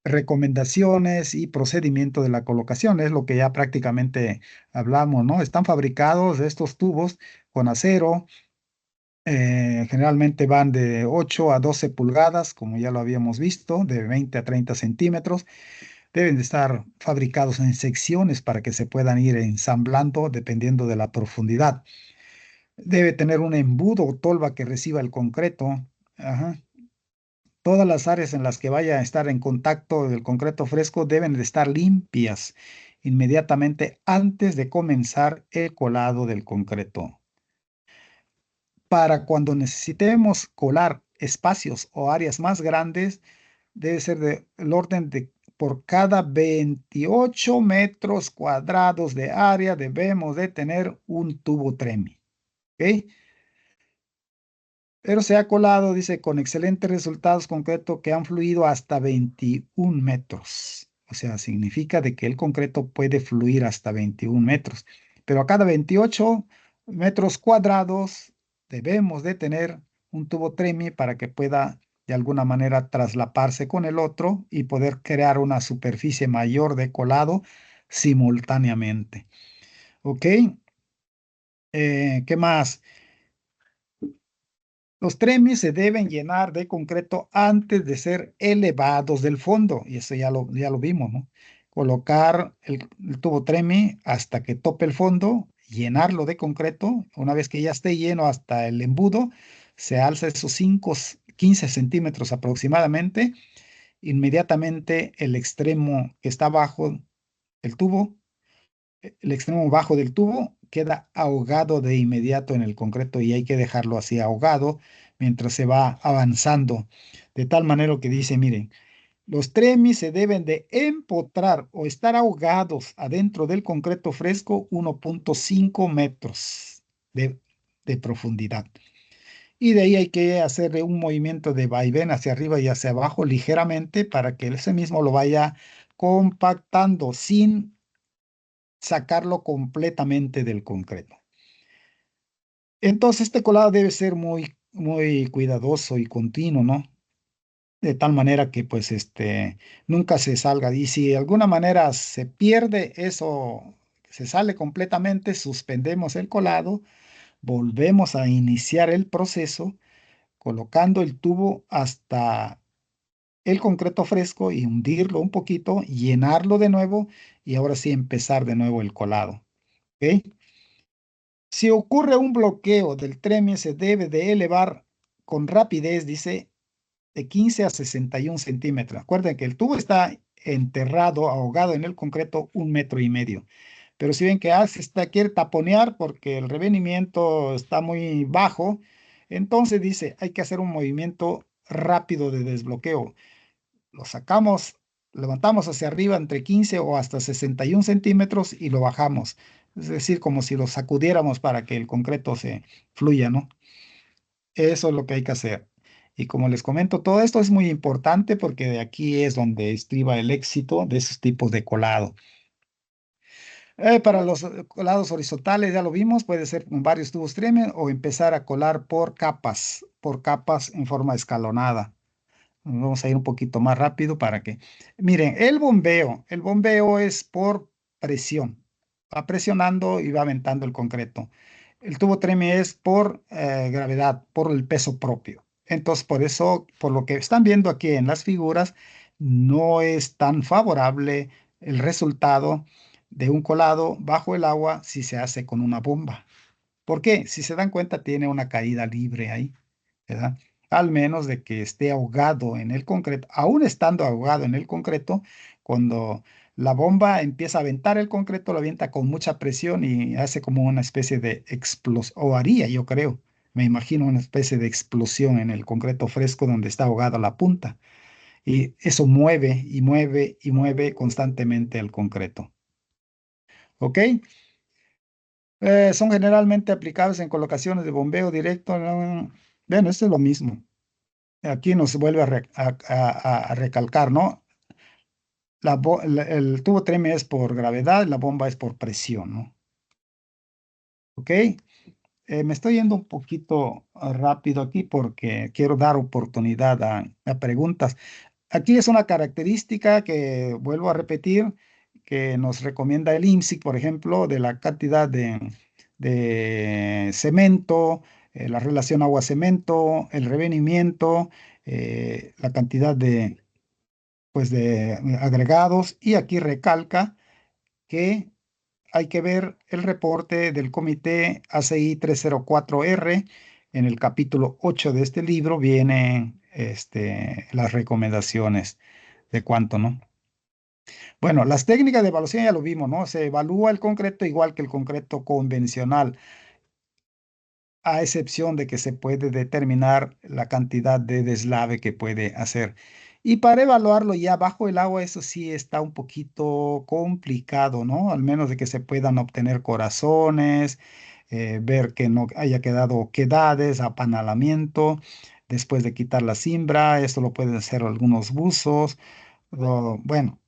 recomendaciones y procedimiento de la colocación, es lo que ya prácticamente hablamos, ¿no? Están fabricados estos tubos con acero, generalmente van de 8 a 12 pulgadas, como ya lo habíamos visto, de 20 a 30 centímetros. Deben de estar fabricados en secciones para que se puedan ir ensamblando dependiendo de la profundidad. Debe tener un embudo o tolva que reciba el concreto. Ajá. Todas las áreas en las que vaya a estar en contacto del concreto fresco deben de estar limpias inmediatamente antes de comenzar el colado del concreto. Para cuando necesitemos colar espacios o áreas más grandes, debe ser del orden de por cada 28 metros cuadrados de área debemos de tener un tubo TREMI. ¿Ok? pero se ha colado, dice, con excelentes resultados concretos que han fluido hasta 21 metros. O sea, significa de que el concreto puede fluir hasta 21 metros. Pero a cada 28 metros cuadrados debemos de tener un tubo tremi para que pueda de alguna manera traslaparse con el otro y poder crear una superficie mayor de colado simultáneamente. ¿Ok? ¿Qué más? Los tremis se deben llenar de concreto antes de ser elevados del fondo, y eso ya lo vimos, ¿no? Colocar el tubo tremi hasta que tope el fondo, llenarlo de concreto. Una vez que ya esté lleno hasta el embudo, se alza esos 15 centímetros aproximadamente. Inmediatamente el extremo que está abajo del tubo, el extremo bajo del tubo queda ahogado de inmediato en el concreto y hay que dejarlo así ahogado mientras se va avanzando. De tal manera que dice, miren, los tremis se deben de empotrar o estar ahogados adentro del concreto fresco 1.5 metros de, de profundidad. Y de ahí hay que hacerle un movimiento de vaivén hacia arriba y hacia abajo ligeramente para que ese mismo lo vaya compactando sin sacarlo completamente del concreto. Entonces, este colado debe ser muy, muy cuidadoso y continuo, ¿no? De tal manera que, pues, nunca se salga. Y si de alguna manera se pierde eso, se sale completamente, suspendemos el colado, volvemos a iniciar el proceso, colocando el tubo hasta el concreto fresco y hundirlo un poquito, llenarlo de nuevo y ahora sí empezar de nuevo el colado. ¿Ok? Si ocurre un bloqueo del tremie, se debe de elevar con rapidez, dice, de 15 a 61 centímetros. Acuerden que el tubo está enterrado, ahogado en el concreto 1,5 metros. Pero si ven que quiere taponear porque el revenimiento está muy bajo, entonces dice, hay que hacer un movimiento rápido de desbloqueo. Lo sacamos, levantamos hacia arriba entre 15 o hasta 61 centímetros y lo bajamos. Es decir, como si lo sacudiéramos para que el concreto se fluya, ¿no? Eso es lo que hay que hacer. Y como les comento, todo esto es muy importante porque de aquí es donde estriba el éxito de esos tipos de colado. Para los colados horizontales, ya lo vimos, puede ser con varios tubos Tremen o empezar a colar por capas en forma escalonada. Vamos a ir un poquito más rápido para que, miren, el bombeo es por presión. Va presionando y va aventando el concreto. El tubo treme es por gravedad, por el peso propio. Entonces, por eso, por lo que están viendo aquí en las figuras, no es tan favorable el resultado de un colado bajo el agua si se hace con una bomba. ¿Por qué? Si se dan cuenta, tiene una caída libre ahí, ¿verdad? Al menos de que esté ahogado en el concreto, aún estando ahogado en el concreto, cuando la bomba empieza a aventar el concreto, lo avienta con mucha presión y hace como una especie de explosión, o haría, yo creo, me imagino una especie de explosión en el concreto fresco donde está ahogada la punta. Y eso mueve y mueve y mueve constantemente el concreto. ¿Ok? Son generalmente aplicables en colocaciones de bombeo directo. Bueno, esto es lo mismo. Aquí nos vuelve a recalcar, ¿no? El tubo treme es por gravedad, la bomba es por presión, ¿no? ¿Ok? Me estoy yendo un poquito rápido aquí porque quiero dar oportunidad a preguntas. Aquí es una característica que vuelvo a repetir, que nos recomienda el IMSIC, por ejemplo, de la cantidad de cemento, la relación agua-cemento, el revenimiento, la cantidad de agregados. Y aquí recalca que hay que ver el reporte del comité ACI 304R. En el capítulo 8 de este libro vienen las recomendaciones de cuánto, ¿no? Bueno, las técnicas de evaluación ya lo vimos, ¿no? Se evalúa el concreto igual que el concreto convencional, a excepción de que se puede determinar la cantidad de deslave que puede hacer. Y para evaluarlo ya bajo el agua, eso sí está un poquito complicado, ¿no? Al menos de que se puedan obtener corazones, ver que no haya quedado oquedades, apanalamiento, después de quitar la cimbra. Esto lo pueden hacer algunos buzos. Bueno,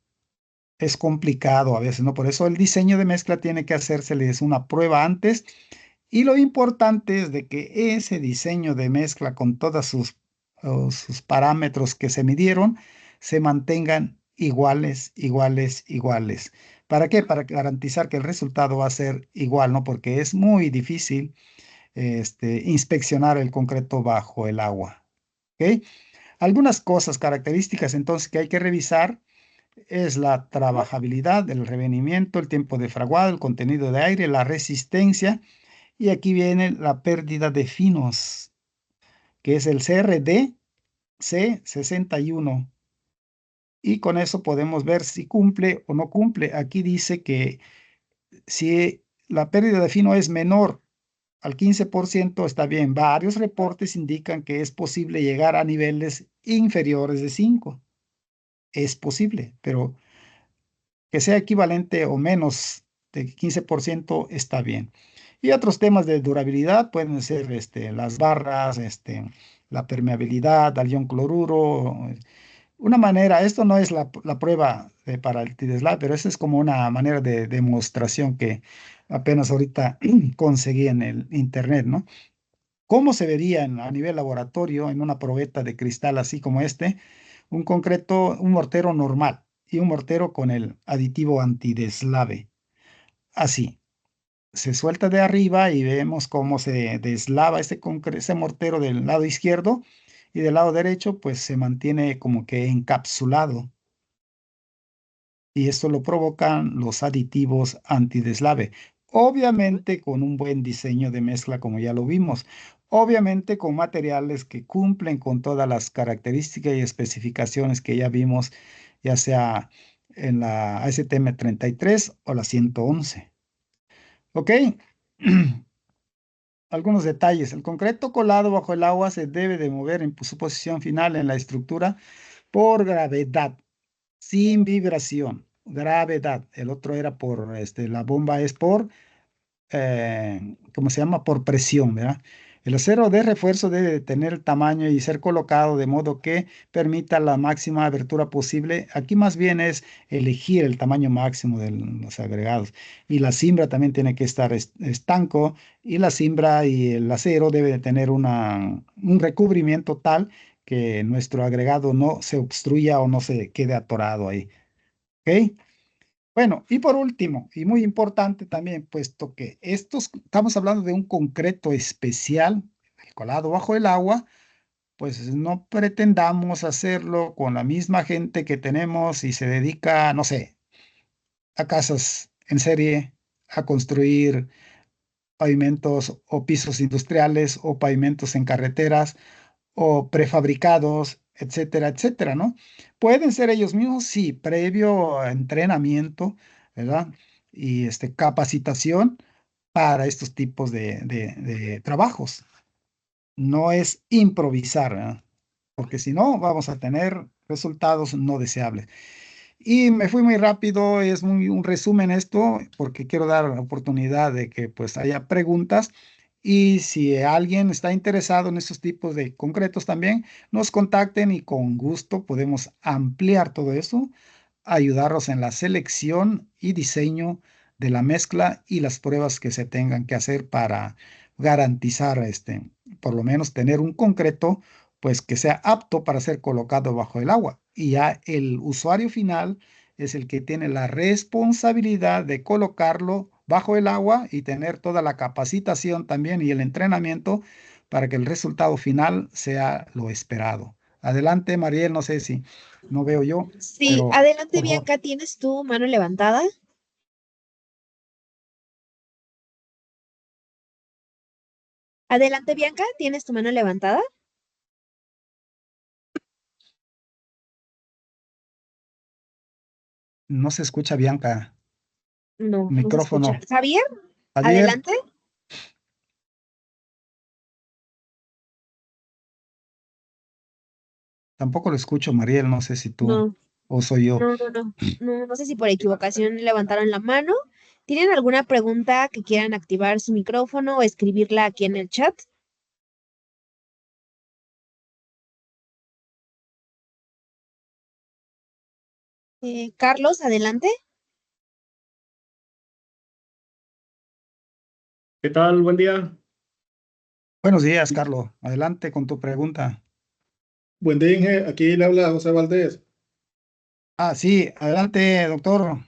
es complicado a veces, ¿no? Por eso el diseño de mezcla tiene que hacérseles una prueba antes, y lo importante es de que ese diseño de mezcla con todos sus parámetros que se midieron se mantengan iguales, iguales, iguales. ¿Para qué? Para garantizar que el resultado va a ser igual, ¿no? Porque es muy difícil inspeccionar el concreto bajo el agua. ¿Ok? Algunas cosas, características entonces que hay que revisar es la trabajabilidad, el revenimiento, el tiempo de fraguado, el contenido de aire, la resistencia, y aquí viene la pérdida de finos, que es el CRD C61. Y con eso podemos ver si cumple o no cumple. Aquí dice que si la pérdida de fino es menor al 15%, está bien. Varios reportes indican que es posible llegar a niveles inferiores de 5. Es posible, pero que sea equivalente o menos de 15% está bien. Y otros temas de durabilidad pueden ser las barras, la permeabilidad al ion cloruro. Una manera, esto no es la prueba para el TIDESLAB, pero esa es como una manera de demostración que apenas ahorita conseguí en el internet, ¿no? ¿Cómo se vería a nivel laboratorio en una probeta de cristal así como un concreto, un mortero normal y un mortero con el aditivo antideslave? Así, se suelta de arriba y vemos cómo se deslava ese mortero del lado izquierdo, y del lado derecho pues se mantiene como que encapsulado, y esto lo provocan los aditivos antideslave. Obviamente con un buen diseño de mezcla, como ya lo vimos. Obviamente con materiales que cumplen con todas las características y especificaciones que ya vimos, ya sea en la ASTM 33 o la 111. ¿Ok? Algunos detalles. El concreto colado bajo el agua se debe de mover en su posición final en la estructura por gravedad, sin vibración. Gravedad. El otro era la bomba es por, ¿cómo se llama? Por presión, ¿verdad? El acero de refuerzo debe de tener el tamaño y ser colocado de modo que permita la máxima abertura posible. Aquí más bien es elegir el tamaño máximo de los agregados. Y la cimbra también tiene que estar estanco, y la cimbra y el acero debe de tener un recubrimiento tal que nuestro agregado no se obstruya o no se quede atorado ahí. ¿Ok? Bueno, y por último, y muy importante también, puesto que estamos hablando de un concreto especial, el colado bajo el agua, pues no pretendamos hacerlo con la misma gente que tenemos y se dedica, no sé, a casas en serie, a construir pavimentos o pisos industriales o pavimentos en carreteras o prefabricados, etcétera, etcétera, ¿no? Pueden ser ellos mismos, sí, previo entrenamiento, ¿verdad? Y capacitación para estos tipos de trabajos. No es improvisar, ¿verdad? Porque si no, vamos a tener resultados no deseables. Y me fui muy rápido, es un resumen esto, porque quiero dar la oportunidad de que pues haya preguntas, y si alguien está interesado en estos tipos de concretos también, nos contacten y con gusto podemos ampliar todo eso, ayudarlos en la selección y diseño de la mezcla y las pruebas que se tengan que hacer para garantizar por lo menos tener un concreto pues que sea apto para ser colocado bajo el agua. Y ya el usuario final es el que tiene la responsabilidad de colocarlo bajo el agua y tener toda la capacitación también y el entrenamiento para que el resultado final sea lo esperado. Adelante, Mariel, no sé si no veo yo, Sí, pero adelante por favor. Bianca, ¿tienes tu mano levantada? Adelante Bianca, ¿tienes tu mano levantada? No se escucha, Bianca. No, no se escucha. Micrófono. Javier, Javier, adelante. tampoco lo escucho, Mariel, no sé si tú No, o soy yo. no sé si por equivocación levantaron la mano. ¿Tienen alguna pregunta que quieran activar su micrófono o escribirla aquí en el chat? Carlos, adelante. ¿Qué tal? Buen día. Buenos días, Carlos. Adelante con tu pregunta. Buen día, Inge. Aquí le habla José Valdés. Ah, sí, adelante, doctor.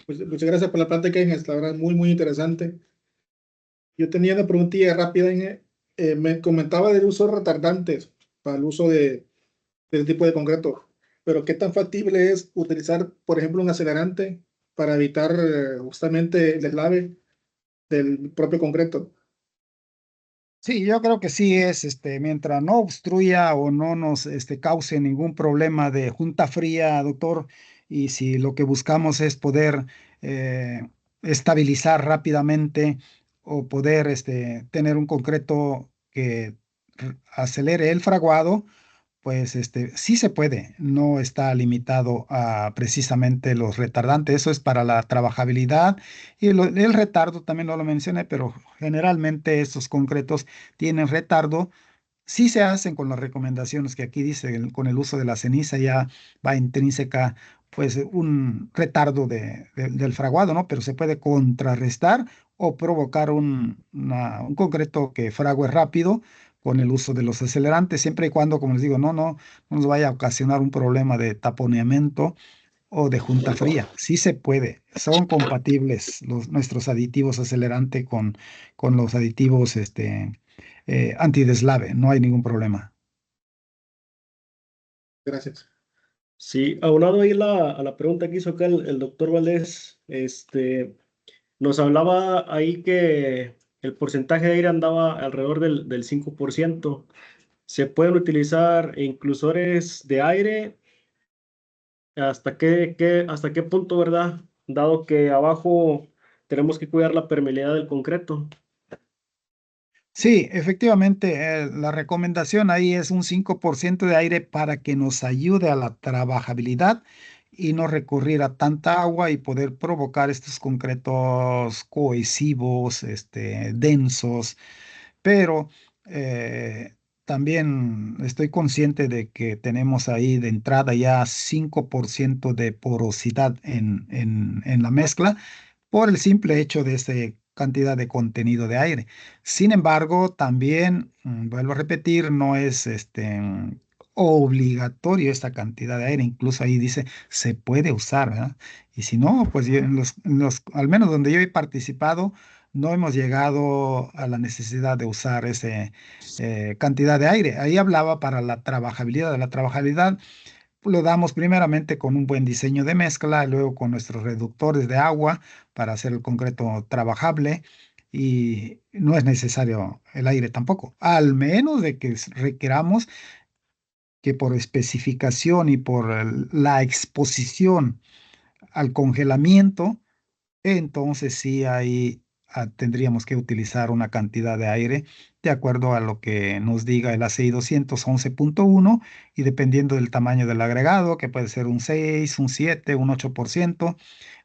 Pues, muchas gracias por la plática, Inge. La verdad, muy interesante. Yo tenía una preguntilla rápida, Inge. Me comentaba del uso de retardantes para el uso de este tipo de concreto. Pero ¿qué tan factible es utilizar, por ejemplo, un acelerante para evitar justamente el deslave del propio concreto? Sí, yo creo que sí es, mientras no obstruya o no nos, cause ningún problema de junta fría, doctor, y si lo que buscamos es poder eh, estabilizar rápidamente o poder, tener un concreto que acelere el fraguado, pues sí se puede, no está limitado a precisamente los retardantes, eso es para la trabajabilidad y el retardo también no lo mencioné, pero generalmente estos concretos tienen retardo. Sí se hacen con las recomendaciones que aquí dice, con el uso de la ceniza ya va intrínseca pues un retardo del fraguado, ¿no? Pero se puede contrarrestar o provocar un concreto que frague rápido con el uso de los acelerantes, siempre y cuando, como les digo, no nos vaya a ocasionar un problema de taponeamiento o de junta fría. Sí se puede, son compatibles nuestros aditivos acelerante con los aditivos antideslave, no hay ningún problema. Gracias. Sí, aunado ahí a la pregunta que hizo acá el doctor Valdés, nos hablaba ahí que el porcentaje de aire andaba alrededor del 5%. ¿Se pueden utilizar inclusores de aire? ¿Hasta qué punto, verdad? Dado que abajo tenemos que cuidar la permeabilidad del concreto. Sí, efectivamente, la recomendación ahí es un 5% de aire para que nos ayude a la trabajabilidad y no recurrir a tanta agua y poder provocar estos concretos cohesivos, densos, pero también estoy consciente de que tenemos ahí de entrada ya 5% de porosidad en la mezcla por el simple hecho de esta cantidad de contenido de aire. Sin embargo, también, vuelvo a repetir, no es obligatorio esta cantidad de aire. Incluso ahí dice, se puede usar, ¿verdad? Y si no, pues yo al menos donde yo he participado, no hemos llegado a la necesidad de usar esa cantidad de aire. Ahí hablaba para la trabajabilidad. De la trabajabilidad lo damos primeramente con un buen diseño de mezcla, luego con nuestros reductores de agua para hacer el concreto trabajable y no es necesario el aire tampoco, al menos de que requeramos que por especificación y por la exposición al congelamiento entonces sí, ahí tendríamos que utilizar una cantidad de aire de acuerdo a lo que nos diga el ACI 211.1 y dependiendo del tamaño del agregado, que puede ser un 6, un 7, un 8%,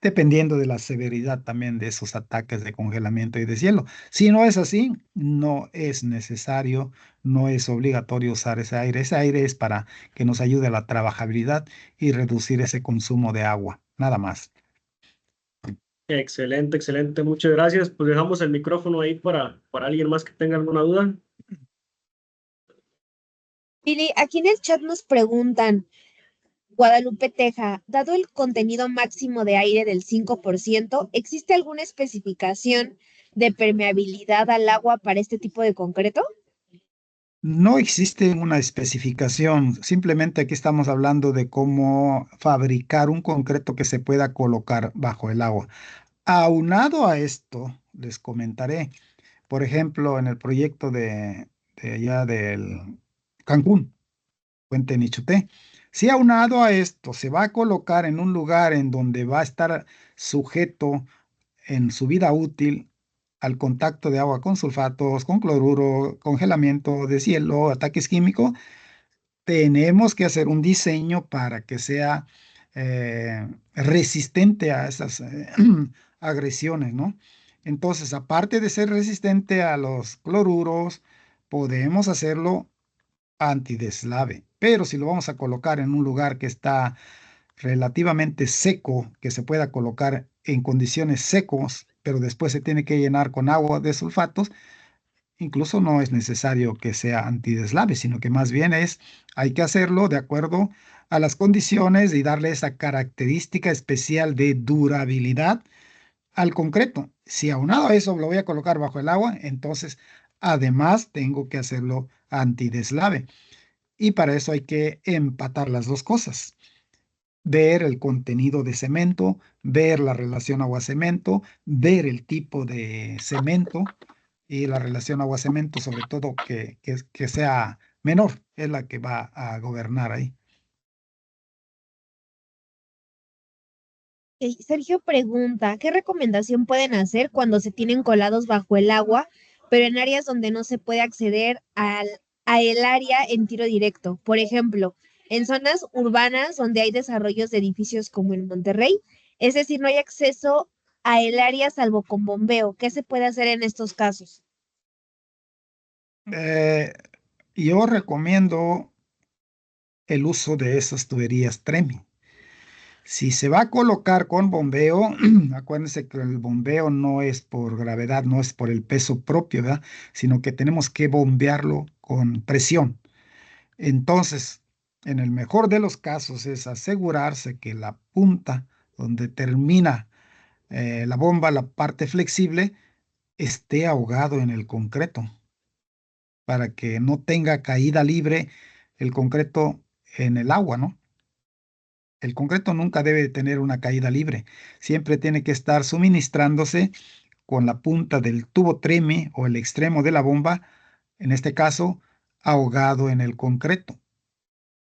dependiendo de la severidad también de esos ataques de congelamiento y deshielo. Si no es así, no es necesario, no es obligatorio usar ese aire. Ese aire es para que nos ayude a la trabajabilidad y reducir ese consumo de agua, nada más. Excelente, excelente. Muchas gracias. Pues dejamos el micrófono ahí para alguien más que tenga alguna duda. Pili, aquí en el chat nos preguntan, Guadalupe Teja, dado el contenido máximo de aire del 5%, ¿existe alguna especificación de permeabilidad al agua para este tipo de concreto? No existe una especificación, simplemente aquí estamos hablando de cómo fabricar un concreto que se pueda colocar bajo el agua. Aunado a esto, les comentaré, por ejemplo, en el proyecto de allá del Cancún, Puente Nichuté, si aunado a esto se va a colocar en un lugar en donde va a estar sujeto en su vida útil al contacto de agua con sulfatos, con cloruro, congelamiento de cielo, ataques químicos, tenemos que hacer un diseño para que sea resistente a esas agresiones, ¿no? Entonces, aparte de ser resistente a los cloruros, podemos hacerlo antideslave. Pero si lo vamos a colocar en un lugar que está relativamente seco, que se pueda colocar en condiciones secos, pero después se tiene que llenar con agua de sulfatos, incluso no es necesario que sea antideslave, sino que más bien hay que hacerlo de acuerdo a las condiciones y darle esa característica especial de durabilidad al concreto. Si aunado a eso lo voy a colocar bajo el agua, entonces además tengo que hacerlo antideslave. Y para eso hay que empatar las dos cosas. Ver el contenido de cemento, ver la relación agua-cemento, ver el tipo de cemento y la relación agua-cemento, sobre todo que sea menor, es la que va a gobernar ahí. Sergio pregunta, ¿qué recomendación pueden hacer cuando se tienen colados bajo el agua, pero en áreas donde no se puede acceder a el área en tiro directo? Por ejemplo, en zonas urbanas donde hay desarrollos de edificios como en Monterrey, es decir, no hay acceso a el área salvo con bombeo. ¿Qué se puede hacer en estos casos? Yo recomiendo el uso de esas tuberías TREMI. Si se va a colocar con bombeo, acuérdense que el bombeo no es por gravedad, no es por el peso propio, ¿verdad? Sino que tenemos que bombearlo con presión. Entonces, en el mejor de los casos es asegurarse que la punta donde termina la bomba, la parte flexible, esté ahogado en el concreto para que no tenga caída libre el concreto en el agua, ¿no? El concreto nunca debe tener una caída libre, siempre tiene que estar suministrándose con la punta del tubo treme o el extremo de la bomba, en este caso, ahogado en el concreto,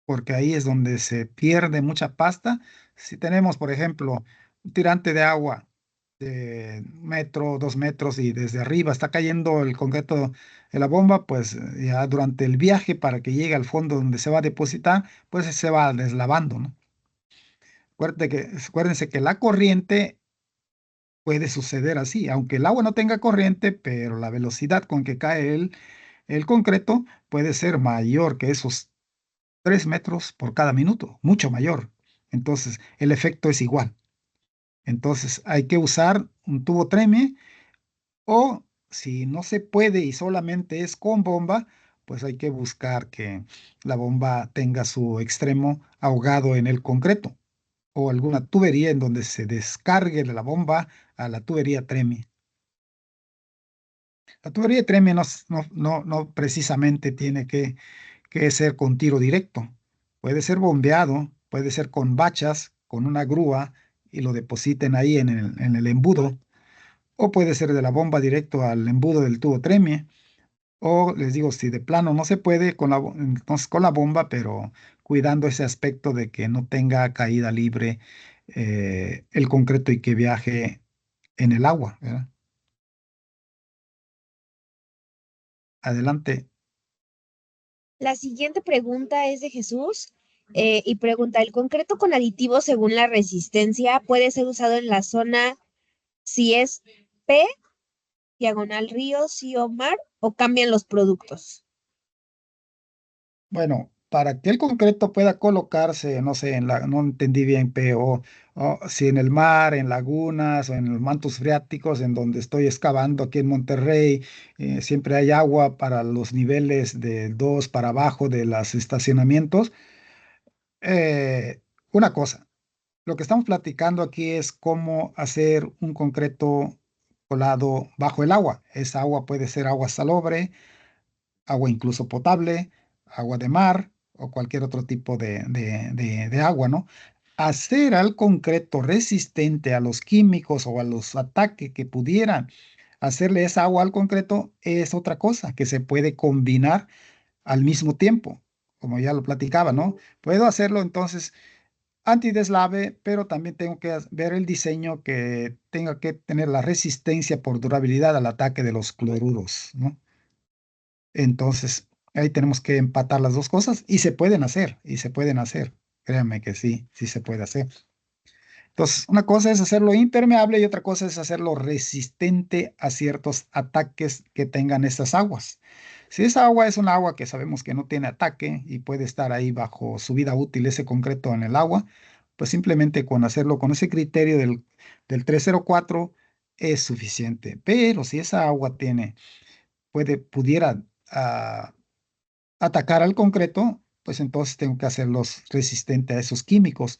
porque ahí es donde se pierde mucha pasta. Si tenemos, por ejemplo, un tirante de agua de 1 metro, 2 metros y desde arriba está cayendo el concreto de la bomba, pues ya durante el viaje para que llegue al fondo donde se va a depositar, pues se va deslavando, ¿no? Acuérdense que la corriente puede suceder así, aunque el agua no tenga corriente, pero la velocidad con que cae el concreto puede ser mayor que esos 3 metros por cada minuto, mucho mayor. Entonces, el efecto es igual. Entonces, hay que usar un tubo treme o si no se puede y solamente es con bomba, pues hay que buscar que la bomba tenga su extremo ahogado en el concreto o alguna tubería en donde se descargue de la bomba a la tubería TREMI. La tubería TREMI no precisamente tiene que ser con tiro directo. Puede ser bombeado, puede ser con bachas, con una grúa y lo depositen ahí en el embudo. O puede ser de la bomba directo al embudo del tubo TREMI. O les digo, si de plano no se puede, entonces con la bomba, pero cuidando ese aspecto de que no tenga caída libre el concreto y que viaje en el agua, ¿verdad? Adelante. La siguiente pregunta es de Jesús y pregunta, ¿el concreto con aditivos según la resistencia puede ser usado en la zona si es P, diagonal río, sí o mar, o cambian los productos? Bueno, para que el concreto pueda colocarse, no sé, no entendí bien, pero si en el mar, en lagunas o en los mantos freáticos, en donde estoy excavando aquí en Monterrey, siempre hay agua para los niveles de 2 para abajo de los estacionamientos. Eh, una cosa, lo que estamos platicando aquí es cómo hacer un concreto colado bajo el agua. Esa agua puede ser agua salobre, agua incluso potable, agua de mar o cualquier otro tipo de agua, ¿no? Hacer al concreto resistente a los químicos o a los ataques que pudieran hacerle esa agua al concreto es otra cosa que se puede combinar al mismo tiempo, como ya lo platicaba, ¿no? Puedo hacerlo entonces antideslave, pero también tengo que ver el diseño que tenga que tener la resistencia por durabilidad al ataque de los cloruros, ¿no? Entonces, ahí tenemos que empatar las dos cosas y se pueden hacer, y se pueden hacer. créanme que sí, sí se puede hacer. Entonces, una cosa es hacerlo impermeable y otra cosa es hacerlo resistente a ciertos ataques que tengan estas aguas. Si esa agua es un agua que sabemos que no tiene ataque y puede estar ahí bajo su vida útil ese concreto en el agua, pues simplemente con hacerlo con ese criterio del 304 es suficiente. Pero si esa agua pudiera atacar al concreto, pues entonces tengo que hacerlos resistente a esos químicos.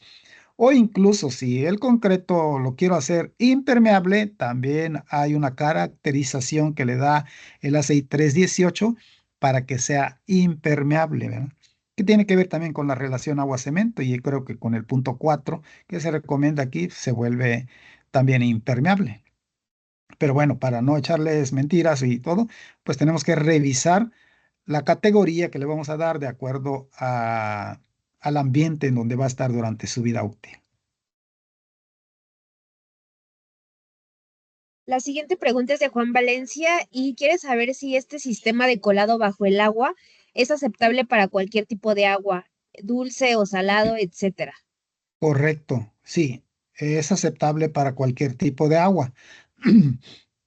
O incluso si el concreto lo quiero hacer impermeable, también hay una caracterización que le da el ACI 318 para que sea impermeable, ¿verdad? Que tiene que ver también con la relación agua-cemento y creo que con el punto 4 que se recomienda aquí se vuelve también impermeable. Pero bueno, para no echarles mentiras y todo, pues tenemos que revisar la categoría que le vamos a dar de acuerdo al ambiente en donde va a estar durante su vida útil. La siguiente pregunta es de Juan Valencia y quiere saber si este sistema de colado bajo el agua es aceptable para cualquier tipo de agua, dulce o salado, etcétera. Correcto, sí, es aceptable para cualquier tipo de agua.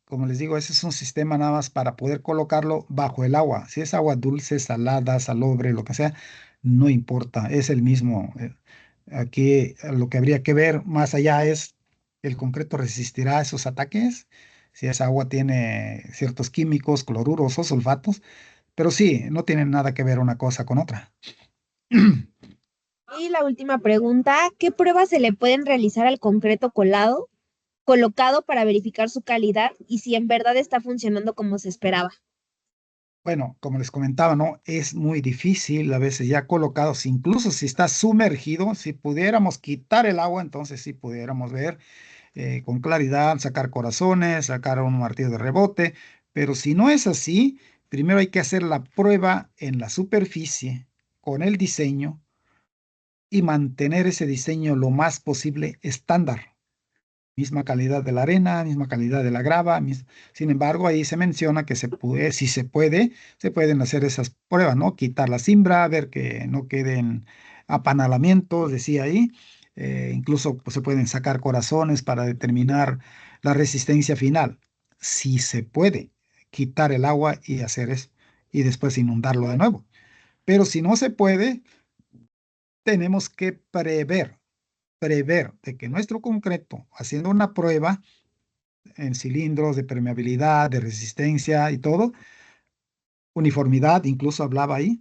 Como les digo, ese es un sistema nada más para poder colocarlo bajo el agua. Si es agua dulce, salada, salobre, lo que sea, no importa, es el mismo. Aquí lo que habría que ver más allá es, ¿el concreto resistirá a esos ataques? Si esa agua tiene ciertos químicos, cloruros o sulfatos, pero sí, no tienen nada que ver una cosa con otra. Y la última pregunta, ¿qué pruebas se le pueden realizar al concreto colocado para verificar su calidad y si en verdad está funcionando como se esperaba? Bueno, como les comentaba, ¿no? Es muy difícil a veces ya colocados, incluso si está sumergido, si pudiéramos quitar el agua, entonces sí pudiéramos ver con claridad, sacar corazones, sacar un martillo de rebote, pero si no es así, primero hay que hacer la prueba en la superficie con el diseño y mantener ese diseño lo más posible estándar. Misma calidad de la arena, misma calidad de la grava. Sin embargo, ahí se menciona que si se puede, se pueden hacer esas pruebas, ¿no? Quitar la cimbra, ver que no queden apanalamientos, decía ahí. Incluso pues, se pueden sacar corazones para determinar la resistencia final. Si se puede, quitar el agua y hacer eso, y después inundarlo de nuevo. Pero si no se puede, tenemos que prever de que nuestro concreto, haciendo una prueba en cilindros de permeabilidad, de resistencia y todo, uniformidad, incluso hablaba ahí,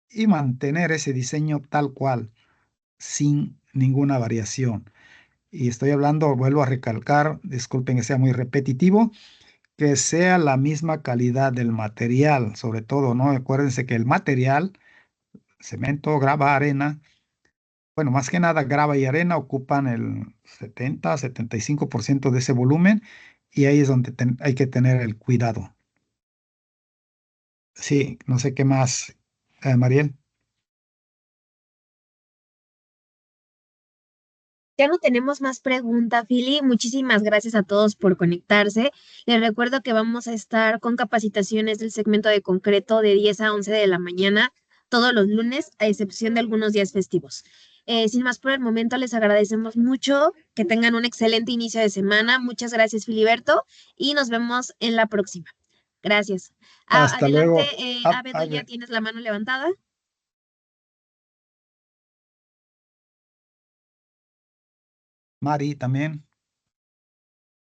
y mantener ese diseño tal cual, sin ninguna variación. Y estoy hablando, vuelvo a recalcar, disculpen que sea muy repetitivo, que sea la misma calidad del material, sobre todo, ¿no? Acuérdense que el material, cemento, grava, arena, bueno, más que nada grava y arena ocupan el 70-75% de ese volumen y ahí es donde hay que tener el cuidado. Sí, no sé qué más, Mariel. Ya no tenemos más preguntas, Fili. Muchísimas gracias a todos por conectarse. Les recuerdo que vamos a estar con capacitaciones del segmento de concreto de 10 a 11 de la mañana todos los lunes, a excepción de algunos días festivos. Sin más por el momento, les agradecemos mucho. Que tengan un excelente inicio de semana. Muchas gracias, Filiberto, y nos vemos en la próxima. Gracias. Hasta Adelante, luego. Abedo, ya tienes la mano levantada. Mari también.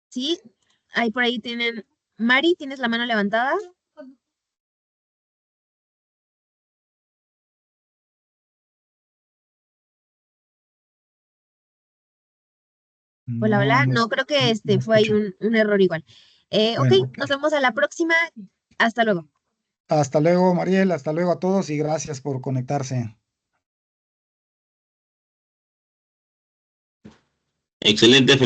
Sí, ahí por ahí tienen. Mari, ¿tienes la mano levantada? Hola, No, hola. no, No, creo que no fue ahí escucho. un error igual. Ok, Bueno, ok. nos vemos a la próxima. Hasta luego. Hasta luego, Mariel. Hasta luego a todos y gracias por conectarse. Excelente.